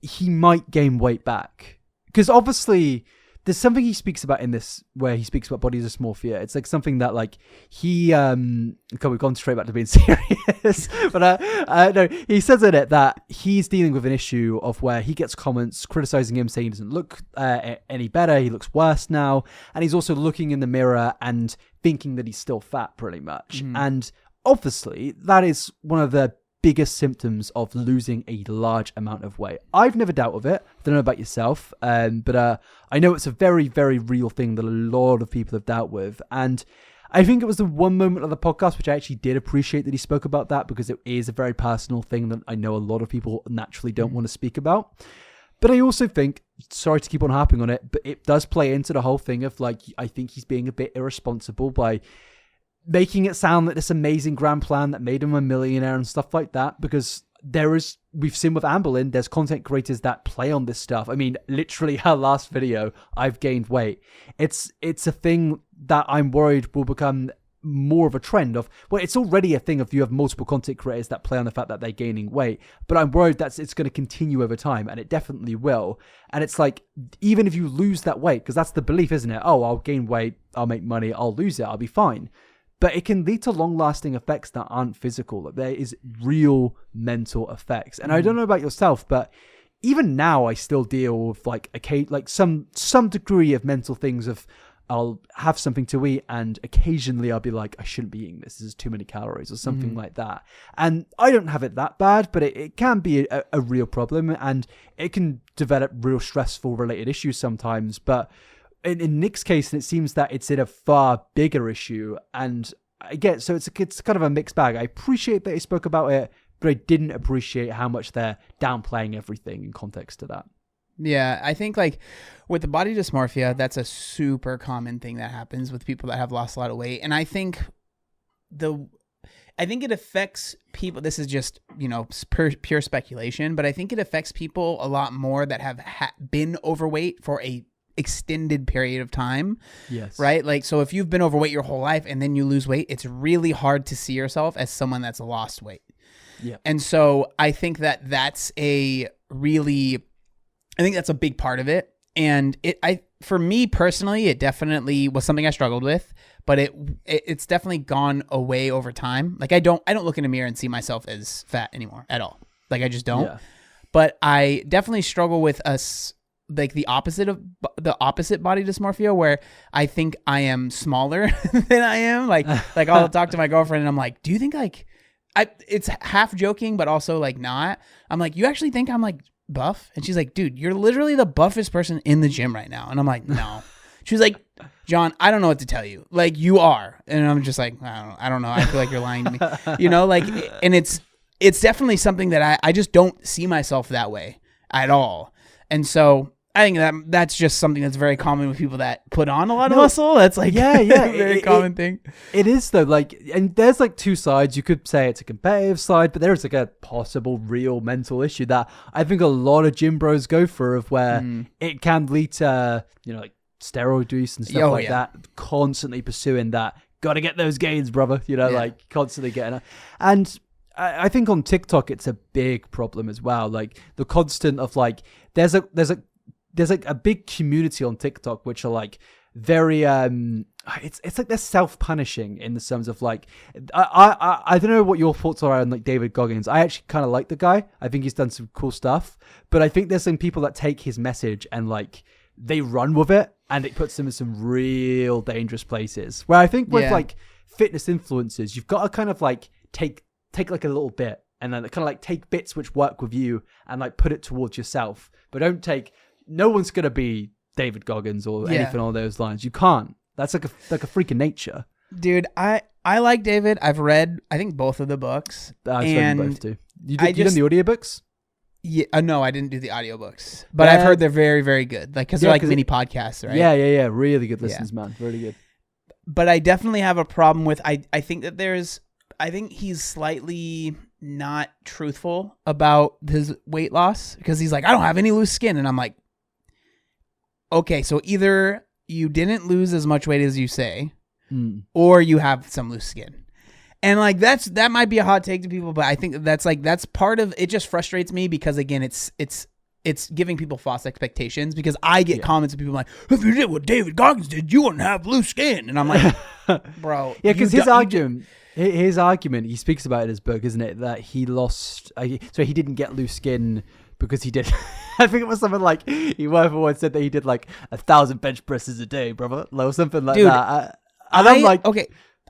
he might gain weight back. Because obviously, there's something he speaks about in this where he speaks about body dysmorphia. It's like something that like he we've gone straight back to being serious. But no, he says in it that he's dealing with an issue of where he gets comments criticizing him, saying he doesn't look any better, he looks worse now, and he's also looking in the mirror and thinking that he's still fat pretty much. And obviously, that is one of the biggest symptoms of losing a large amount of weight. I've never dealt with it. I don't know about yourself, but I know it's a very, very real thing that a lot of people have dealt with. And I think it was the one moment of the podcast which I actually did appreciate that he spoke about that, because it is a very personal thing that I know a lot of people naturally don't want to speak about. But I also think, sorry to keep on harping on it, but it does play into the whole thing of like, I think he's being a bit irresponsible by making it sound like this amazing grand plan that made him a millionaire and stuff like that, because we've seen with Amberlynn, there's content creators that play on this stuff. I mean, literally her last video, I've gained weight. It's a thing that I'm worried will become more of a trend of, well, it's already a thing if you have multiple content creators that play on the fact that they're gaining weight, but I'm worried that it's going to continue over time, and it definitely will. And it's like, even if you lose that weight, because that's the belief, isn't it? Oh, I'll gain weight, I'll make money, I'll lose it, I'll be fine. But it can lead to long-lasting effects that aren't physical. There is real mental effects. And I don't know about yourself, but even now I still deal with like some degree of mental things of, I'll have something to eat and occasionally I'll be like, I shouldn't be eating this. This is too many calories or something like that. And I don't have it that bad, but it can be a real problem, and it can develop real stressful related issues sometimes. But in Nick's case, it seems that it's in a far bigger issue, and again, so it's kind of a mixed bag. I appreciate that he spoke about it, but I didn't appreciate how much they're downplaying everything in context to that. Yeah, I think like with the body dysmorphia, that's a super common thing that happens with people that have lost a lot of weight, and I think it affects people. This is just, pure speculation, but I think it affects people a lot more that have been overweight for a extended period of time. Yes. Right? Like, so if you've been overweight your whole life and then you lose weight, it's really hard to see yourself as someone that's lost weight. Yeah. And so I think that's a big part of it. And for me personally, it definitely was something I struggled with, but it's definitely gone away over time. Like I don't look in a mirror and see myself as fat anymore at all. Like I just don't. Yeah. But I definitely struggle with like the opposite body dysmorphia, where I think I am smaller than I am. Like I'll talk to my girlfriend and I'm like, do you think like it's half joking, but also like not. I'm like, you actually think I'm like buff? And she's like, dude, you're literally the buffest person in the gym right now. And I'm like, no. She was like, John, I don't know what to tell you. Like you are. And I'm just like, I don't know. I feel like you're lying to me, and it's definitely something that I just don't see myself that way at all. And so I think that's just something that's very common with people that put on a lot of muscle. That's like a very common thing. It is though. Like, and there's like two sides. You could say it's a competitive side, but there is like a possible real mental issue that I think a lot of gym bros go through, of where it can lead to, like steroid use and stuff that, constantly pursuing that. Got to get those gains, brother. Like constantly getting it. And I think on TikTok it's a big problem as well. Like the constant of like there's like a big community on TikTok which are like very it's like they're self-punishing in the terms of like I don't know what your thoughts are on like David Goggins. I actually kind of like the guy. I think he's done some cool stuff, but I think there's some people that take his message and like they run with it and it puts them in some real dangerous places. Where I think with like fitness influencers, you've got to kind of like take like a little bit and then kind of like take bits which work with you and like put it towards yourself, but don't take. No one's gonna be David Goggins or anything along those lines. You can't. That's like a freak of nature. Dude, I like David. I've read, I think, both of the books. I've read both too. You done the audiobooks? Yeah, no, I didn't do the audiobooks. But I've heard they're very, very good. Like, because they're like mini podcasts, right? Yeah. Really good listens, man. Really good. But I definitely have a problem with, I think that I think he's slightly not truthful about his weight loss. Because he's like, I don't have any loose skin. And I'm like, okay, so either you didn't lose as much weight as you say, or you have some loose skin. And like that might be a hot take to people, but I think that's part of it. Just frustrates me because again, it's giving people false expectations. Because I get comments of people like, if you did what David Goggins did, you wouldn't have loose skin. And I'm like, bro, yeah, because his argument, he speaks about it in his book, isn't it? That he lost, so he didn't get loose skin because he did. I think it was something like he once said that he did like 1,000 bench presses a day, brother, or something like that. And I'm like, okay,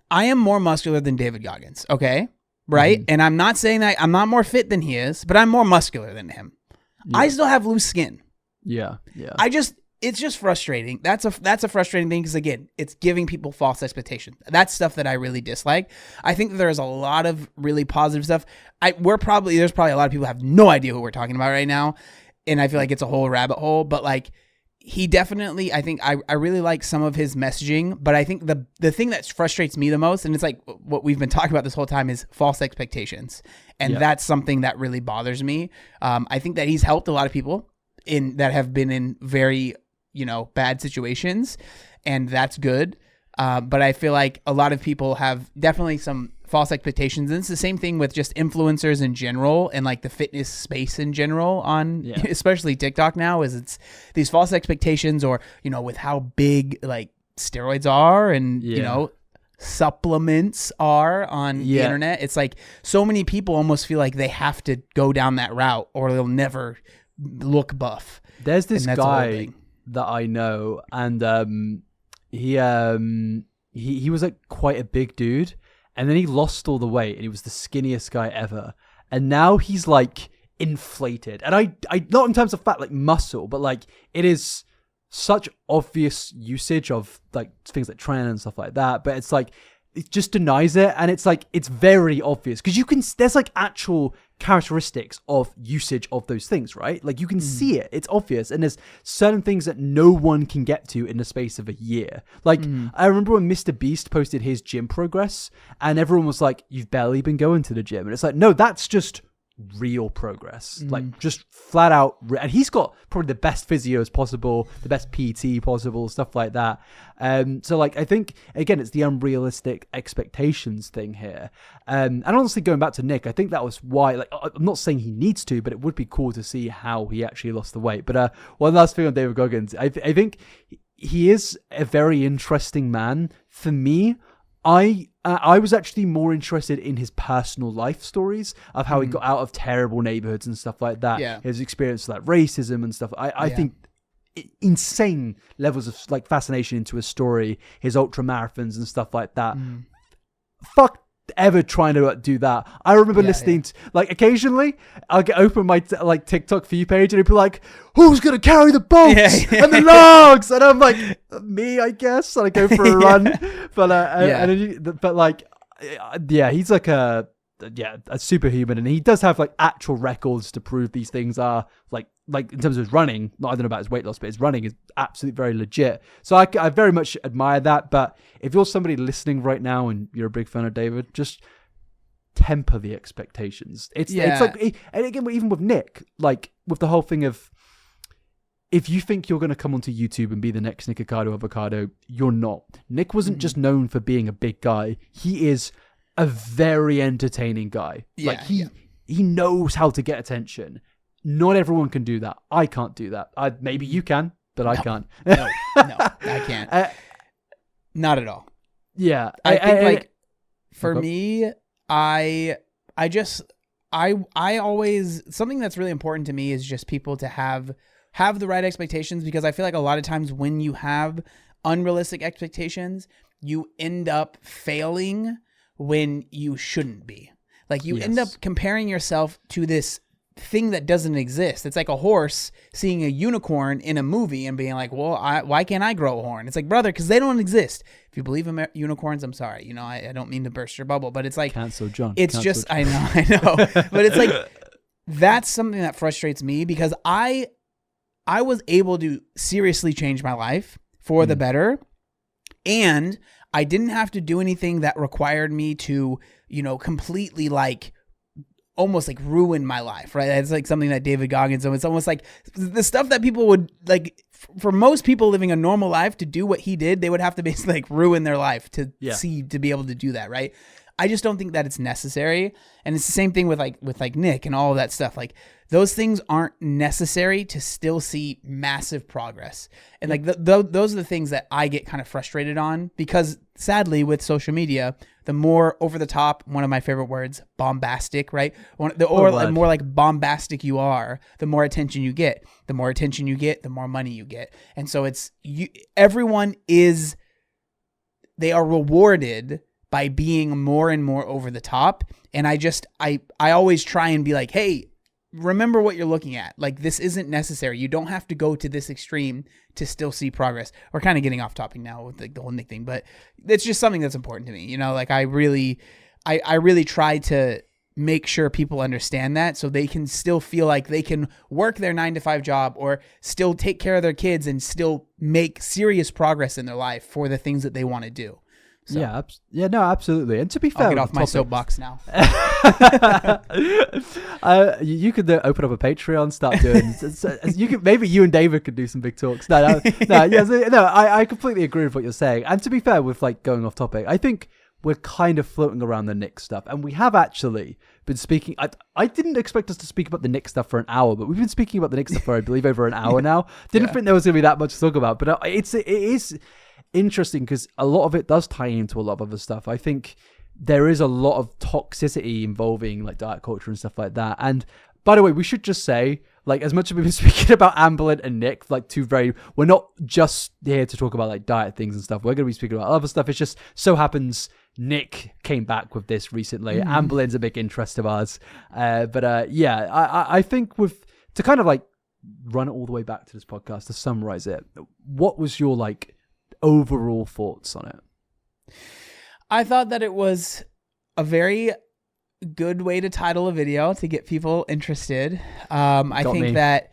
I am more muscular than David Goggins, okay, right? Mm-hmm. And I'm not saying that I'm not more fit than he is, but I'm more muscular than him. Yeah. I still have loose skin. Yeah. It's just frustrating. That's a frustrating thing because again, it's giving people false expectations. That's stuff that I really dislike. I think that there's a lot of really positive stuff. There's probably a lot of people who have no idea who we're talking about right now. And I feel like it's a whole rabbit hole, but like he definitely, I think I really like some of his messaging, but I think the thing that frustrates me the most, and it's like what we've been talking about this whole time, is false expectations. And that's something that really bothers me. I think that he's helped a lot of people that have been in very, bad situations, and that's good. But I feel like a lot of people have definitely some false expectations. And it's the same thing with just influencers in general and like the fitness space in general on especially TikTok now, is it's these false expectations or, with how big like steroids are and, supplements are on the internet. It's like so many people almost feel like they have to go down that route or they'll never look buff. There's this guy that I know, and he was like quite a big dude, and then he lost all the weight and he was the skinniest guy ever, and now he's like inflated, and I not in terms of fat, like muscle, but like it is such obvious usage of like things like tren and stuff like that, but it's like it just denies it, and it's like it's very obvious because there's like actual characteristics of usage of those things, right? Like you can see it, it's obvious, and there's certain things that no one can get to in the space of a year. Like I remember when MrBeast posted his gym progress, and everyone was like, "You've barely been going to the gym," and it's like, no, that's just real progress, like just flat out. And he's got probably the best physios possible, the best PT possible, stuff like that. So like I think again it's the unrealistic expectations thing here. And honestly, going back to Nick, I think that was why, like, I'm not saying he needs to, but it would be cool to see how he actually lost the weight. But one last thing on David Goggins, I think he is a very interesting man. For me, I was actually more interested in his personal life stories of how he got out of terrible neighborhoods and stuff like that. Yeah. His experience with like racism and stuff. I think insane levels of like fascination into his story, his ultra marathons and stuff like that. Fuck ever trying to do that. I remember listening to, like, occasionally I'll open my like TikTok for you page and it'd be like, who's gonna carry the boats and the logs, and I'm like, me, I guess, and I go for a run. But he's like a superhuman, and he does have like actual records to prove these things are like in terms of his running. I don't know about his weight loss, but his running is absolutely very legit. So I very much admire that. But if you're somebody listening right now and you're a big fan of David, just temper the expectations. It's like, and again, even with Nick, like with the whole thing of, if you think you're going to come onto YouTube and be the next Nikocado Avocado, you're not. Nick wasn't just known for being a big guy. He is a very entertaining guy. Yeah, Like he knows how to get attention. Not everyone can do that. I can't do that. Maybe you can, but I can't. No, I can't. Not at all. Yeah. I think like for me, I always, something that's really important to me is just people to have the right expectations, because I feel like a lot of times when you have unrealistic expectations, you end up failing when you shouldn't be. Like you end up comparing yourself to this thing that doesn't exist. It's like a horse seeing a unicorn in a movie and being like, well, why can't I grow a horn? It's like, brother, because they don't exist. If you believe in unicorns, I'm sorry. You know, I don't mean to burst your bubble, but it's like, cancel John. It's cancel just, John. I know. But it's like, that's something that frustrates me, because I was able to seriously change my life for the better. And I didn't have to do anything that required me to, you know, completely like almost like ruin my life, right? It's like something that David Goggins, it's almost like the stuff that people would like, for most people living a normal life to do what he did, they would have to basically like ruin their life to to be able to do that, right? I just don't think that it's necessary. And it's the same thing with like Nick and all of that stuff. Like those things aren't necessary to still see massive progress. And like those are the things that I get kind of frustrated on, because sadly with social media, the more over the top, one of my favorite words, bombastic, right? Or more like bombastic you are, the more attention you get. The more attention you get, the more money you get. And so everyone they are rewarded by being more and more over the top. And I always try and be like, hey, remember what you're looking at. Like, this isn't necessary. You don't have to go to this extreme to still see progress. We're kind of getting off topic now with the whole Nick thing, but it's just something that's important to me. You know, like I really try to make sure people understand that, so they can still feel like they can work their 9-to-5 job or still take care of their kids and still make serious progress in their life for the things that they want to do. So, no, absolutely. And to be fair, I'll get off my soapbox now. You could open up a Patreon, start doing. You could, maybe you and David could do some big talks. I completely agree with what you're saying. And to be fair, with like going off topic, I think we're kind of floating around the Nick stuff, and we have actually been speaking. I didn't expect us to speak about the Nick stuff for an hour, but we've been speaking about the Nick stuff for, I believe, over an hour now. Didn't think there was going to be that much to talk about, but it is interesting because a lot of it does tie into a lot of other stuff. I think there is a lot of toxicity involving like diet culture and stuff like that. And by the way, we should just say, like, as much as we've been speaking about Amberlin and Nick, like we're not just here to talk about like diet things and stuff. We're going to be speaking about other stuff. It just so happens Nick came back with this recently. Amberlin's a big interest of ours. I think to kind of like run it all the way back to this podcast, to summarize it, what was your like overall thoughts on it? I thought that it was a very good way to title a video to get people interested. I think that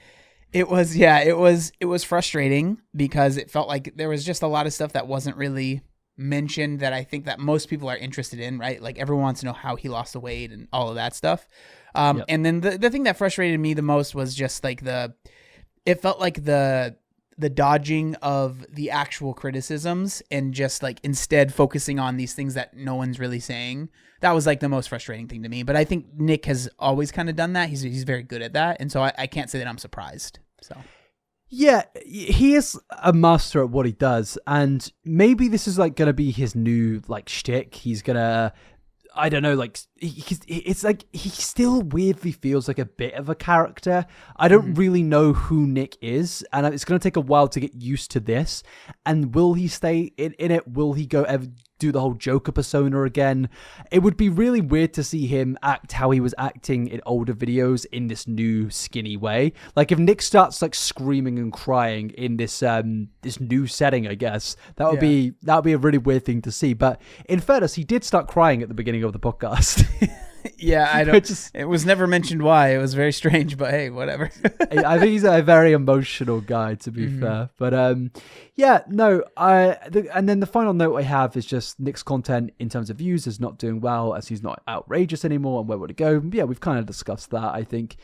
it was frustrating because it felt like there was just a lot of stuff that wasn't really mentioned that I think that most people are interested in, right? Like everyone wants to know how he lost the weight and all of that stuff. And then the thing that frustrated me the most was just like it felt like the dodging of the actual criticisms and just like instead focusing on these things that no one's really saying. That was like the most frustrating thing to me. But I think Nick has always kind of done that. He's very good at that. And so I can't say that I'm surprised. So yeah, he is a master at what he does. And maybe this is like going to be his new like shtick. He's going to, I don't know, like it's like he still weirdly feels like a bit of a character. I don't really know who Nick is, and it's going to take a while to get used to this. And will he stay in it? Will he go ever do the whole Joker persona again? It would be really weird to see him act how he was acting in older videos in this new skinny way. Like if Nick starts like screaming and crying in this new setting, I guess that would be a really weird thing to see. But in fairness, he did start crying at the beginning of the podcast. Yeah, I don't. It was never mentioned why. It was very strange, but hey, whatever. I think he's a very emotional guy, to be fair. But and then the final note I have is just Nick's content in terms of views is not doing well, as he's not outrageous anymore. And where would it go? Yeah, we've kind of discussed that. I think.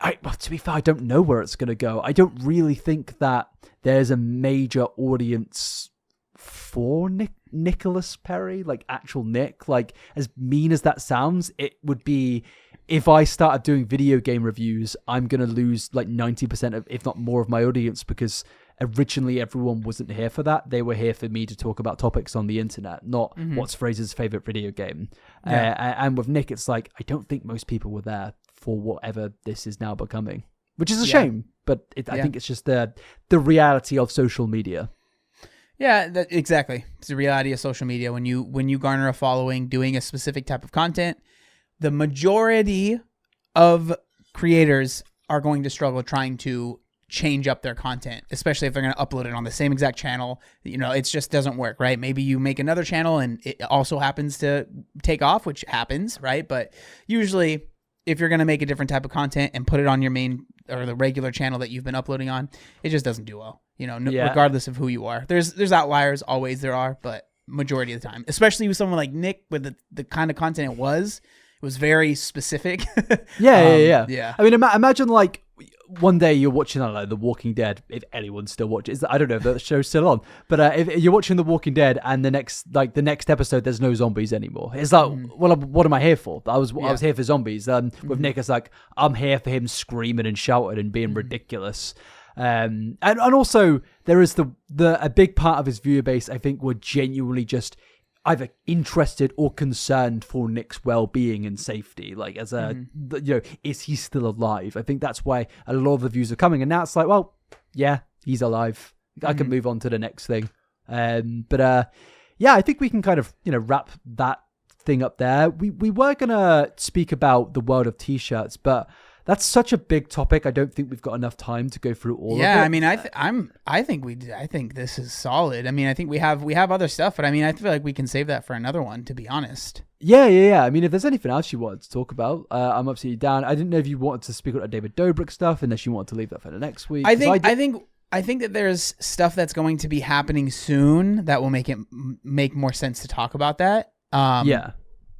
To be fair, I don't know where it's going to go. I don't really think that there's a major audience for Nick Nicholas Perry, like actual Nick. Like, as mean as that sounds, it would be, if I started doing video game reviews, I'm going to lose like 90% of, if not more, of my audience, because originally everyone wasn't here for that. They were here for me to talk about topics on the internet, not what's Fraser's favorite video game. And with Nick, it's like, I don't think most people were there for whatever this is now becoming, which is a shame, but I think it's just the reality of social media. Yeah, exactly. It's the reality of social media. When you garner a following doing a specific type of content, the majority of creators are going to struggle trying to change up their content, especially if they're going to upload it on the same exact channel. You know, it just doesn't work, right? Maybe you make another channel and it also happens to take off, which happens, right? But usually, if you're going to make a different type of content and put it on your main or the regular channel that you've been uploading on, it just doesn't do well, you know, regardless of who you are. There's outliers, always there are, but majority of the time, especially with someone like Nick, with the kind of content it was very specific. Yeah. I mean, imagine like one day you're watching, I don't know, The Walking Dead, if anyone still watches. I don't know if that show's still on, but if you're watching The Walking Dead and the next episode there's no zombies anymore, it's like, well, what am I here for? I was here for zombies. With Nick, it's like, I'm here for him screaming and shouting and being ridiculous. And also there is a big part of his viewer base, I think, were genuinely just either interested or concerned for Nick's well-being and safety, like as is he still alive? I think that's why a lot of the views are coming, and now it's like, well, yeah, he's alive. I can move on to the next thing. But I think we can kind of wrap that thing up there. We were gonna speak about the world of t-shirts, but that's such a big topic. I don't think we've got enough time to go through all of it. Yeah, I mean, I think this is solid. I mean, I think we have other stuff, but I mean, I feel like we can save that for another one, to be honest. Yeah. I mean, if there's anything else you wanted to talk about, I'm absolutely down. I didn't know if you wanted to speak about David Dobrik stuff, unless you wanted to leave that for the next week. I think that there's stuff that's going to be happening soon that will make more sense to talk about that.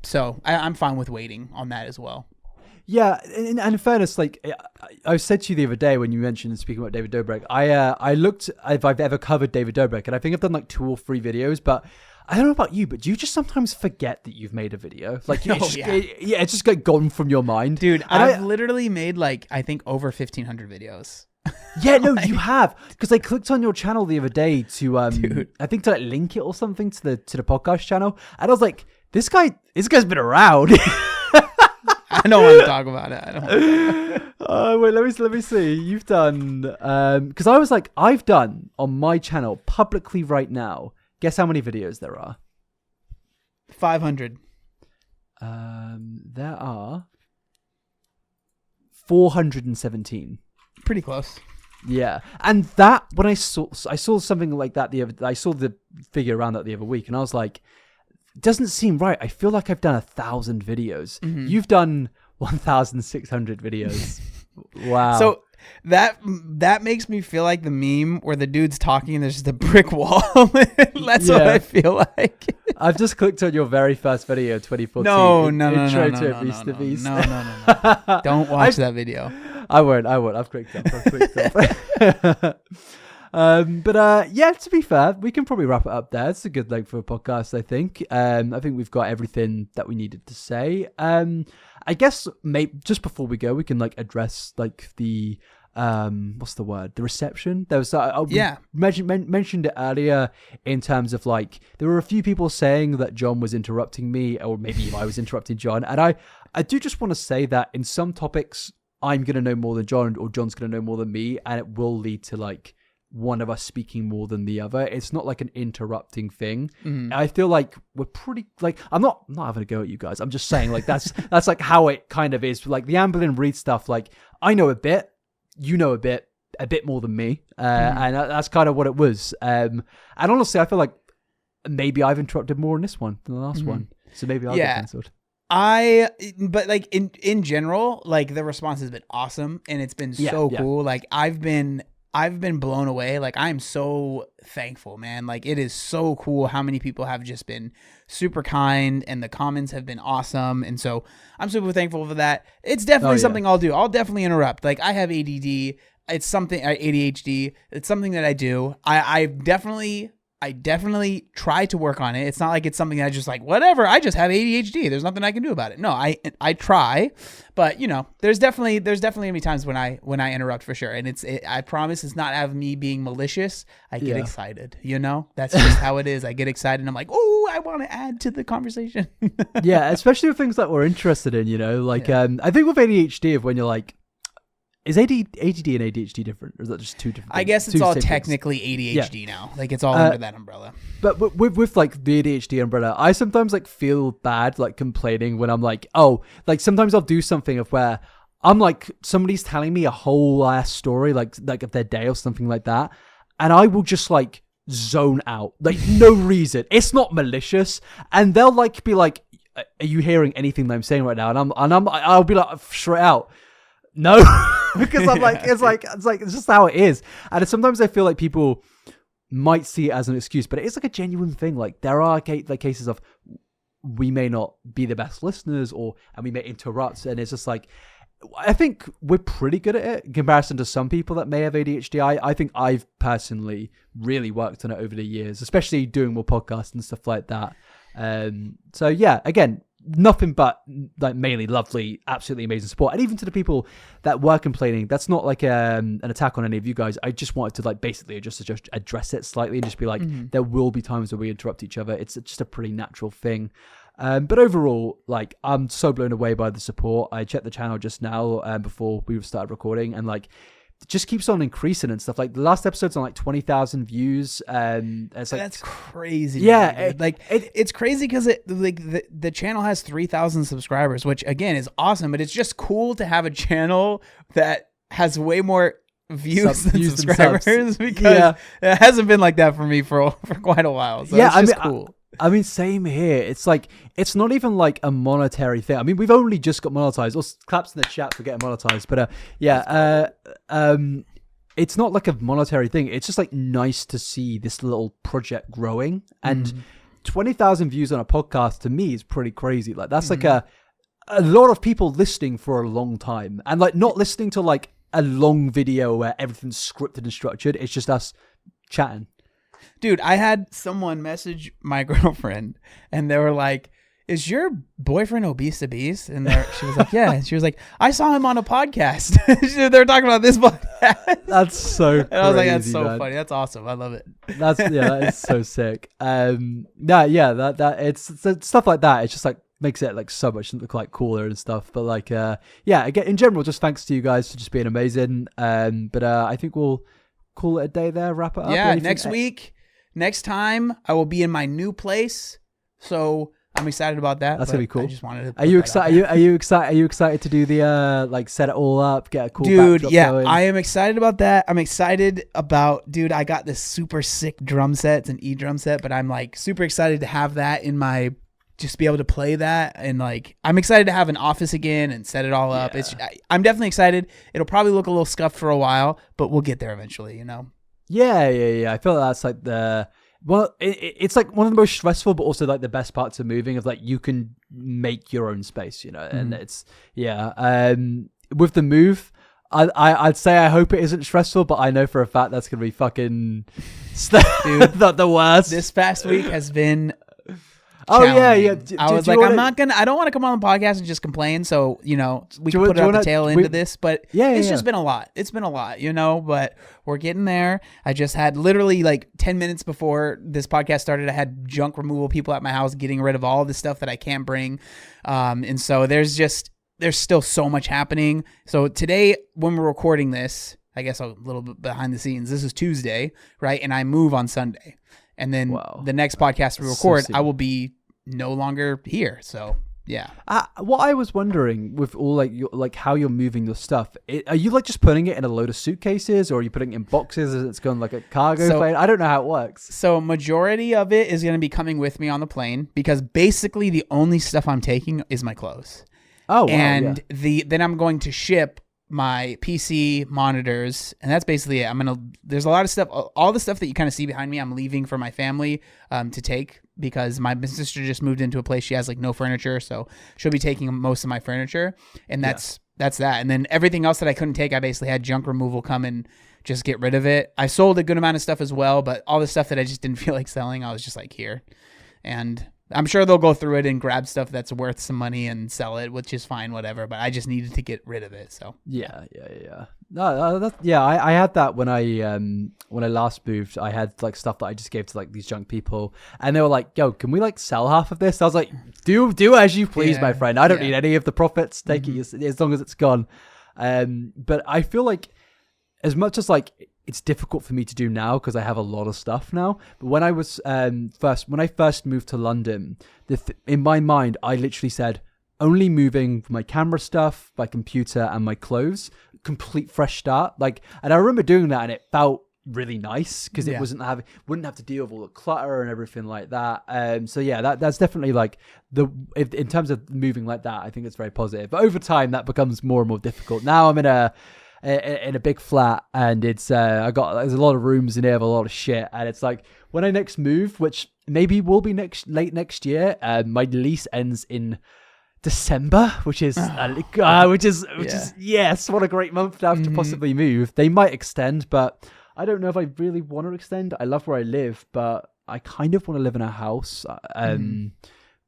So I'm fine with waiting on that as well. Yeah, and in fairness, like I said to you the other day when you mentioned speaking about David Dobrik, I looked if I've ever covered David Dobrik, and I think I've done like 2 or 3 videos, but I don't know about you, but do you just sometimes forget that you've made a video? Like, it's just like gone from your mind. Dude, I've literally made like, I think over 1,500 videos. Yeah, no, you have. Because I clicked on your channel the other day to, I think to like link it or something to the podcast channel. And I was like, this guy's been around. I don't want to talk about it. I don't. Wait, let me see. You've done, because I was like, I've done on my channel publicly right now. Guess how many videos there are? 500. There are 417. Pretty close. Yeah, and that when I saw something like that I saw the figure around that the other week, and I was like, it doesn't seem right. I feel like I've done 1,000 videos. You've done 1,600 videos. Wow. So that makes me feel like the meme where the dude's talking and there's just a brick wall. That's what I feel like. I've just clicked on your very first video, 2014. No. Don't watch that video. I won't. I've clicked up. To be fair, we can probably wrap it up there. It's a good length for a podcast, I think. I think we've got everything that we needed to say. I guess just before we go, we can like address like the what's the word? The reception. There was mentioned it earlier in terms of like there were a few people saying that John was interrupting me, or maybe I was interrupting John, and I do just want to say that in some topics I'm gonna know more than John, or John's gonna know more than me, and it will lead to like one of us speaking more than the other. It's not like an interrupting thing. I feel like we're pretty like I'm not having a go at you guys. I'm just saying like that's like how it kind of is. Like the Amber and Reed stuff, like I know a bit, you know a bit more than me, and that's kind of what it was. And honestly, I feel like maybe I've interrupted more in this one than the last one, so maybe I'll get cancelled. But like in general, like the response has been awesome, and it's been so cool. Like I've been blown away. Like I'm so thankful, man. Like it is so cool how many people have just been super kind, and the comments have been awesome. And so I'm super thankful for that. It's definitely something I'll do. I'll definitely interrupt. Like I have ADD. It's something ADHD. It's something that I do. I definitely I definitely try to work on it. It's not like it's something that I just like, whatever, I just have ADHD. There's nothing I can do about it. No, I try, but there's definitely gonna be times when I interrupt for sure. And I promise it's not out of me being malicious. I get excited, that's just how it is. I get excited and I'm like, oh, I want to add to the conversation. Yeah. Especially with things that we're interested in, I think with ADHD of when you're like, is ADD and ADHD different, or is that just two different things? I guess it's all technically ADHD now. Like it's all under that umbrella. But with like the ADHD umbrella, I sometimes like feel bad like complaining when I'm like, oh, like sometimes I'll do something of where I'm like somebody's telling me a whole ass story like of their day or something like that, and I will just like zone out, like no reason. It's not malicious, and they'll like be like, "Are you hearing anything that I'm saying right now?" And I'll be like straight out, no. Because I'm like, it's just how it is. And sometimes I feel like people might see it as an excuse, but it is like a genuine thing. Like there are like cases of we may not be the best listeners and we may interrupt. And it's just like, I think we're pretty good at it in comparison to some people that may have ADHD. I think I've personally really worked on it over the years, especially doing more podcasts and stuff like that. So yeah, again, nothing but like mainly lovely, absolutely amazing support. And even to the people that were complaining, that's not like an attack on any of you guys. I just wanted to like basically just address it slightly and just be like, there will be times where we interrupt each other. It's just a pretty natural thing. But overall, like I'm so blown away by the support. I checked the channel just now before we started recording, and like it just keeps on increasing and stuff. Like the last episode's on like 20,000 views. It's like, that's crazy. Yeah. It's crazy because the channel has 3,000 subscribers, which again is awesome, but it's just cool to have a channel that has way more views than subscribers because it hasn't been like that for me for quite a while. So it's just cool. I mean, same here. It's like, it's not even like a monetary thing. I mean, we've only just got monetized. Or claps in the chat for getting monetized. But it's not like a monetary thing. It's just like nice to see this little project growing. And 20,000 views on a podcast to me is pretty crazy. Like that's like a lot of people listening for a long time, and like not listening to like a long video where everything's scripted and structured. It's just us chatting. Dude, I had someone message my girlfriend and they were like, is your boyfriend ObeseToBeast? And she was like, yeah. And she was like, I saw him on a podcast. They're talking about this podcast. That's so crazy. And I was like, that's so funny. That's awesome. I love it. That is so sick. It's stuff like that. It's just like makes it like so much look like cooler and stuff. But like, again, in general, just thanks to you guys for just being amazing. But I think we'll call it a day there, wrap it up. Yeah, next time I will be in my new place, so I'm excited about that. That's gonna be cool. I just wanted to. Are you excited? Are you excited? Are you excited to do the like set it all up, get a cool dude? Yeah, going? I am excited about that. I'm excited about, dude. I got this super sick drum set. It's an drum set, but I'm like super excited to have that in my. Just be able to play that, and like I'm excited to have an office again and set it all up. I'm definitely excited. It'll probably look a little scuffed for a while, but we'll get there eventually. Yeah. I feel like that's like it's like one of the most stressful, but also like the best parts of moving. Of like you can make your own space, and it's with the move. I'd say I hope it isn't stressful, but I know for a fact that's gonna be fucking dude, the worst. This past week has been. Oh yeah. I was like, I don't want to come on the podcast and just complain. So, we can put it on the tail end of this, but it's just been a lot. It's been a lot, but we're getting there. I just had literally like 10 minutes before this podcast started, I had junk removal people at my house getting rid of all the stuff that I can't bring. And so there's still so much happening. So today when we're recording this, I guess a little bit behind the scenes, this is Tuesday, right? And I move on Sunday. And then the next podcast we record, I will be no longer here. So yeah. What I was wondering with all like how you're moving your stuff, are you like just putting it in a load of suitcases, or are you putting it in boxes as it's going like a cargo plane? I don't know how it works. So majority of it is going to be coming with me on the plane, because basically the only stuff I'm taking is my clothes. Oh, wow, and then I'm going to ship my PC, monitors, and that's basically it. There's a lot of stuff, all the stuff that you kind of see behind me, I'm leaving for my family to take, because my sister just moved into a place she has like no furniture, so she'll be taking most of my furniture, and that's that's that. And then everything else that I couldn't take, I basically had junk removal come and just get rid of it. I sold a good amount of stuff as well, but all the stuff that I just didn't feel like selling, I was just like, here. And I'm sure they'll go through it and grab stuff that's worth some money and sell it, which is fine, whatever. But I just needed to get rid of it. So yeah. No, I had that when I last moved. I had like stuff that I just gave to like these junk people, and they were like, "Yo, can we like sell half of this?" I was like, "Do as you please, my friend. I don't need any of the profits. Take it as long as it's gone." But I feel like as much as like it's difficult for me to do now because I have a lot of stuff now. But when I was when I first moved to London, in my mind, I literally said only moving my camera stuff, my computer, and my clothes. Complete fresh start. Like, and I remember doing that, and it felt really nice because it wouldn't have to deal with all the clutter and everything like that. So yeah, that's definitely like in terms of moving like that, I think it's very positive. But over time, that becomes more and more difficult. Now I'm in a big flat, and it's there's a lot of rooms in here with a lot of shit, and it's like when I next move, which maybe will be late next year, my lease ends in December, which is yes, what a great month to have to possibly move. They might extend, but I don't know if I really want to extend. I love where I live, but I kind of want to live in a house.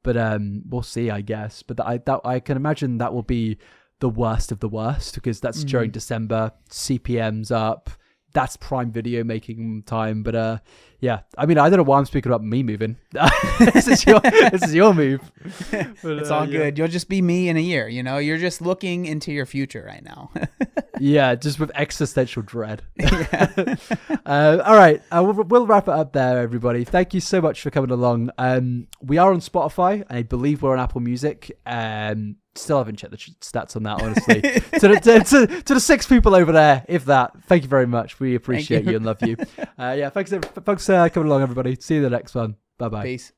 But we'll see, I guess. But I can imagine that will be the worst of the worst because that's during December. CPM's up. That's prime video making time. But yeah, I mean, I don't know why I'm speaking about me moving. This is your move. But, it's all good. You'll just be me in a year. You know, you're just looking into your future right now. Yeah, just with existential dread. All right, we'll wrap it up there, everybody. Thank you so much for coming along. We are on Spotify, and I believe we're on Apple Music. Still haven't checked the stats on that, honestly. to the 6 people over there, if that. Thank you very much. We appreciate you and love you. Thanks for coming along, everybody. See you in the next one. Bye-bye. Peace.